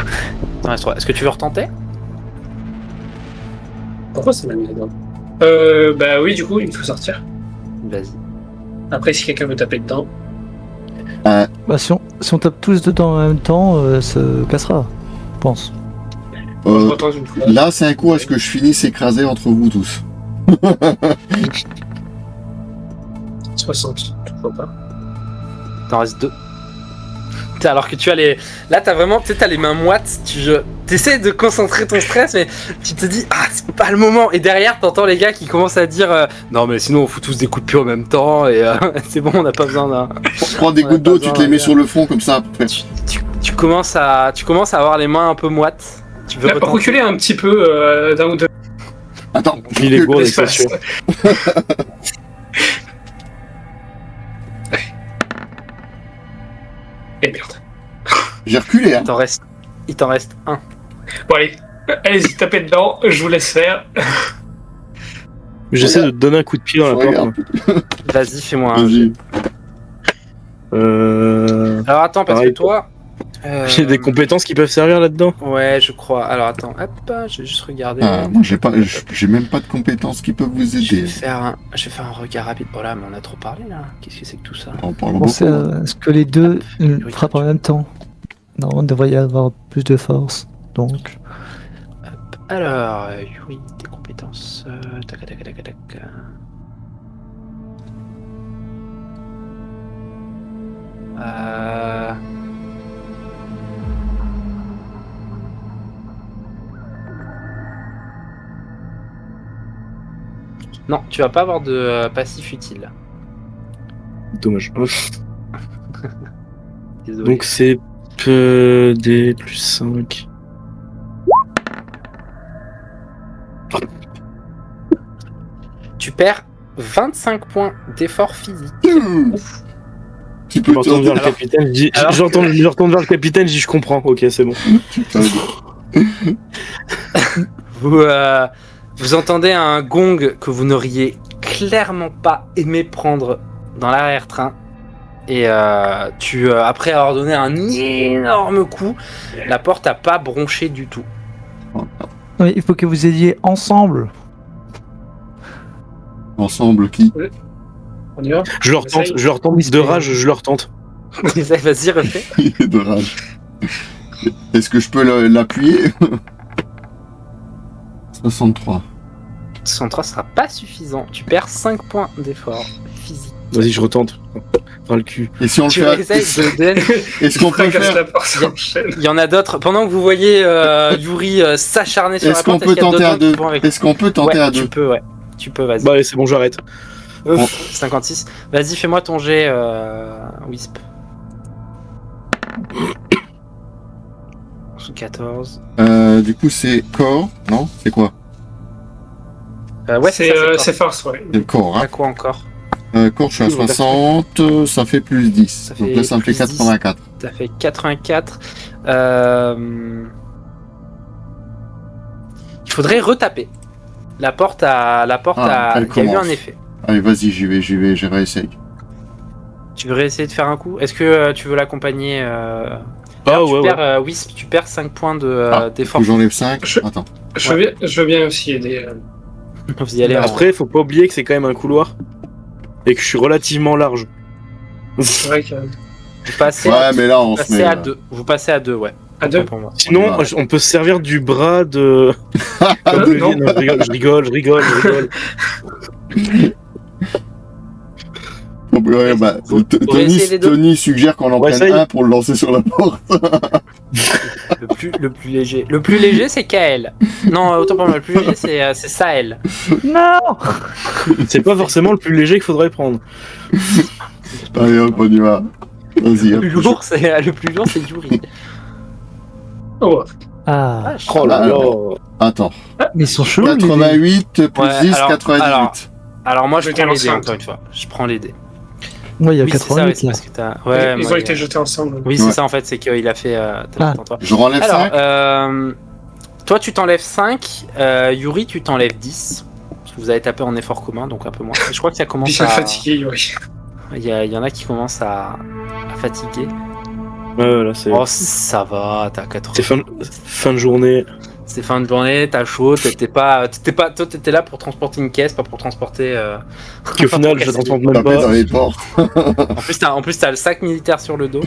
T'en restes 3. Est-ce que tu veux retenter? Pourquoi ça m'a mis là-dedans? Bah oui, du coup, il faut sortir. Vas-y. Après, si quelqu'un veut taper dedans. Bah, si on tape tous dedans en même temps, ça cassera, je pense. Je retente une fois. Là, c'est un coup à ce que je finisse écrasé entre vous tous. 60, toujours pas. T'en restes 2. Alors que tu as les. Là, t'as vraiment. Tu sais, t'as les mains moites. T'essaies de concentrer ton stress, mais tu te dis, ah, c'est pas le moment. Et derrière, t'entends les gars qui commencent à dire, non, mais sinon, on fout tous des coups de pied en même temps. Et c'est bon, on n'a pas besoin d'un. Prends des Ouais, gouttes d'eau, pas tu te besoin, les mets gars. sur le front comme ça. Tu commences à avoir les mains un peu moites. Tu veux Là, pour retenter reculer un petit peu d'un ou deux Attends, Il est gourd avec sa espaces. sueur. Et merde. j'ai reculé, hein. Il t'en reste 1. Bon, allez. Allez-y, tapez dedans, je vous laisse faire. J'essaie de te donner un coup de pied dans la porte. Regarde. Vas-y, fais-moi un. Vas-y. Alors attends, parce Pareil. que toi. J'ai des compétences qui peuvent servir là-dedans. Ouais, je crois. Alors attends, hop, je vais juste regarder. Ah, moi, j'ai même pas de compétences qui peuvent vous Je vais aider. faire un regard rapide. Oh là, mais on a trop parlé là. Qu'est-ce que c'est que tout ça? On parle Pensez beaucoup. à ce que les deux oui, frappent en même temps. Normalement, il devrait y avoir plus de force. Donc, Alors, Yuri, tes compétences. Tac, tac, tac, tac. Non, tu vas pas avoir de passif utile. Dommage. Désolé. Donc c'est des plus 5. Tu perds 25 points d'effort physique. Tu Je peux me retourne vers le Alors- capitaine, je dis- alors je retourne vers le capitaine, je dis je comprends, ok c'est bon. Vous entendez un gong que vous n'auriez clairement pas aimé prendre dans l'arrière-train. Et après avoir donné un énorme coup, la porte n'a pas bronché du tout. oui, il faut que vous aidiez ensemble. Ensemble, qui? On y va? Je leur tente, de rage, je leur tente. Vas-y, refais. Il est de rage. Est-ce que je peux l'appuyer? 63. 63 sera pas suffisant. Tu perds 5 points d'effort physique. Vas-y, je retente. Dans le cul. Et si on le Tu fait. essayes de... Est-ce qu'on peut Fracasse faire. la porte sur chaîne. Il y en a d'autres. Pendant que vous voyez Yuri s'acharner sur Est-ce la qu'on porte, peut qu'il y a tenter d'autres à gens qui deux? vont avec- Est-ce qu'on peut tenter Ouais, à deux? tu peux, ouais. Tu peux, vas-y. Bah allez, c'est bon, j'arrête. 56. Vas-y, fais-moi ton jet, Wisp. 14. Du coup, c'est corps, non? C'est quoi? Ouais, C'est ça, c'est force, ouais. C'est le corps, hein. À quoi encore? Corps, je suis à 60, ça fait plus 10. Ça Donc fait là, ça me fait plus 10. 84. T'as fait 84. Il faudrait retaper. La porte a, elle il y a eu commence. un effet. Allez, vas-y, j'y vais, je réessaye. Tu veux réessayer de faire un coup? Est-ce que tu veux l'accompagner Ah tu ouais, perds, ouais. Wisp, tu perds 5 points Faut d'effort. que j'enlève 5. Je- Attends. Je veux bien aussi aider. Vous y allez en- Après, faut pas oublier que c'est quand même un couloir. Et que je suis relativement large. C'est vrai que. Vous passez, Ouais, mais là, on vous se passez met. à 2. Vous passez à 2, ouais. À 2. Pour moi. Sinon, va. on peut se servir du bras de. Ah, de non. Lynn. Non, je rigole. Ouais, bah, Vous pourrez essayer les deux. Tony suggère qu'on en Ouais, prenne ça y est. un pour le lancer sur la porte. Le plus léger. Le plus léger, c'est Kael. Non, autant pour moi, le plus léger, c'est Sahel. Non. C'est pas forcément le plus léger qu'il faudrait prendre. Allez, hop, on y va. Vas-y, hop. Le plus lourd, c'est Yuri. Oh, Ah, Vache. Oh là Ah, là. Attends. mais ils sont chelous. les- 88 plus Ouais, 10, alors- 98. Alors moi, je Je prends vais les dés, lancer un encore une fois. Je prends les dés. Ouais, il y a Oui, c'est ça, ouais, 88 c'est là. parce que t'as... Ouais, ils moi, ont été jetés ensemble. Oui, c'est Ouais. ça, en fait, c'est qu'il a fait... Ah. toi. Je renlève Alors, 5. toi, tu t'enlèves 5. Yuri, tu t'enlèves 10. Parce que vous avez tapé en effort commun, donc un peu moins. Et je crois que ça Puis commence ça à... fatigué, oui. Il y en a qui commencent à fatiguer. Ouais, là, c'est. Oh, ça va, t'as 80. C'est fin de journée. C'est fin de journée, t'as chaud, toi, t'étais là pour transporter une caisse, pas pour transporter... Qui au final, je la transporte même Taper dans pas. les portes. En plus, t'as le sac militaire sur le dos.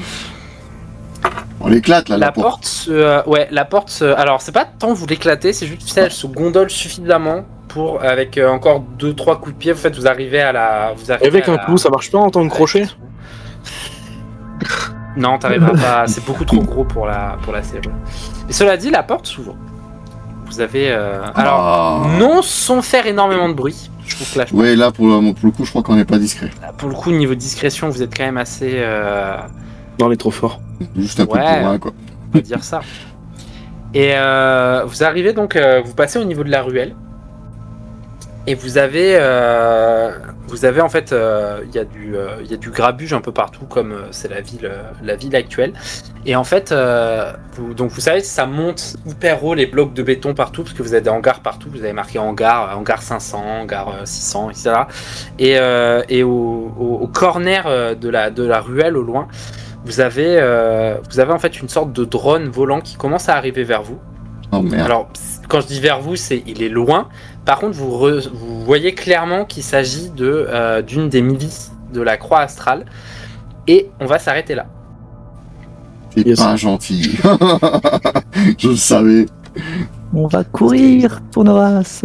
On l'éclate là, La porte, alors c'est pas tant vous l'éclatez, c'est juste elle se gondole suffisamment pour, avec encore 2-3 coups de pied, en fait, vous arrivez à la... Et avec un clou, ça marche pas en tant que crochet? Non, t'arriveras pas, c'est beaucoup trop gros pour la serrure. Et cela dit, la porte s'ouvre. Vous avez... Alors, non sans faire énormément de bruit, je vous flash pas. Ouais, là pour le coup, je crois qu'on n'est pas discret. Pour le coup, niveau discrétion, vous êtes quand même assez... Non, on est trop fort. Juste un peu Ouais. plus loin, quoi. on peut dire ça. Et vous arrivez donc, vous passez au niveau de la ruelle. Et vous avez en fait, il y a du grabuge un peu partout, comme c'est la ville actuelle. Et en fait, vous savez, ça monte hyper haut les blocs de béton partout, parce que vous avez des hangars partout. Vous avez marqué hangar 500, hangar 600, etc. Et au corner de la ruelle, au loin, vous avez en fait une sorte de drone volant qui commence à arriver vers vous. Oh merde. Alors, quand je dis vers vous, il est loin. Par contre, vous voyez clairement qu'il s'agit d'une des milices de la Croix Astrale. Et on va s'arrêter là. C'est Yes. pas gentil. Je le savais. On va courir pour nos races.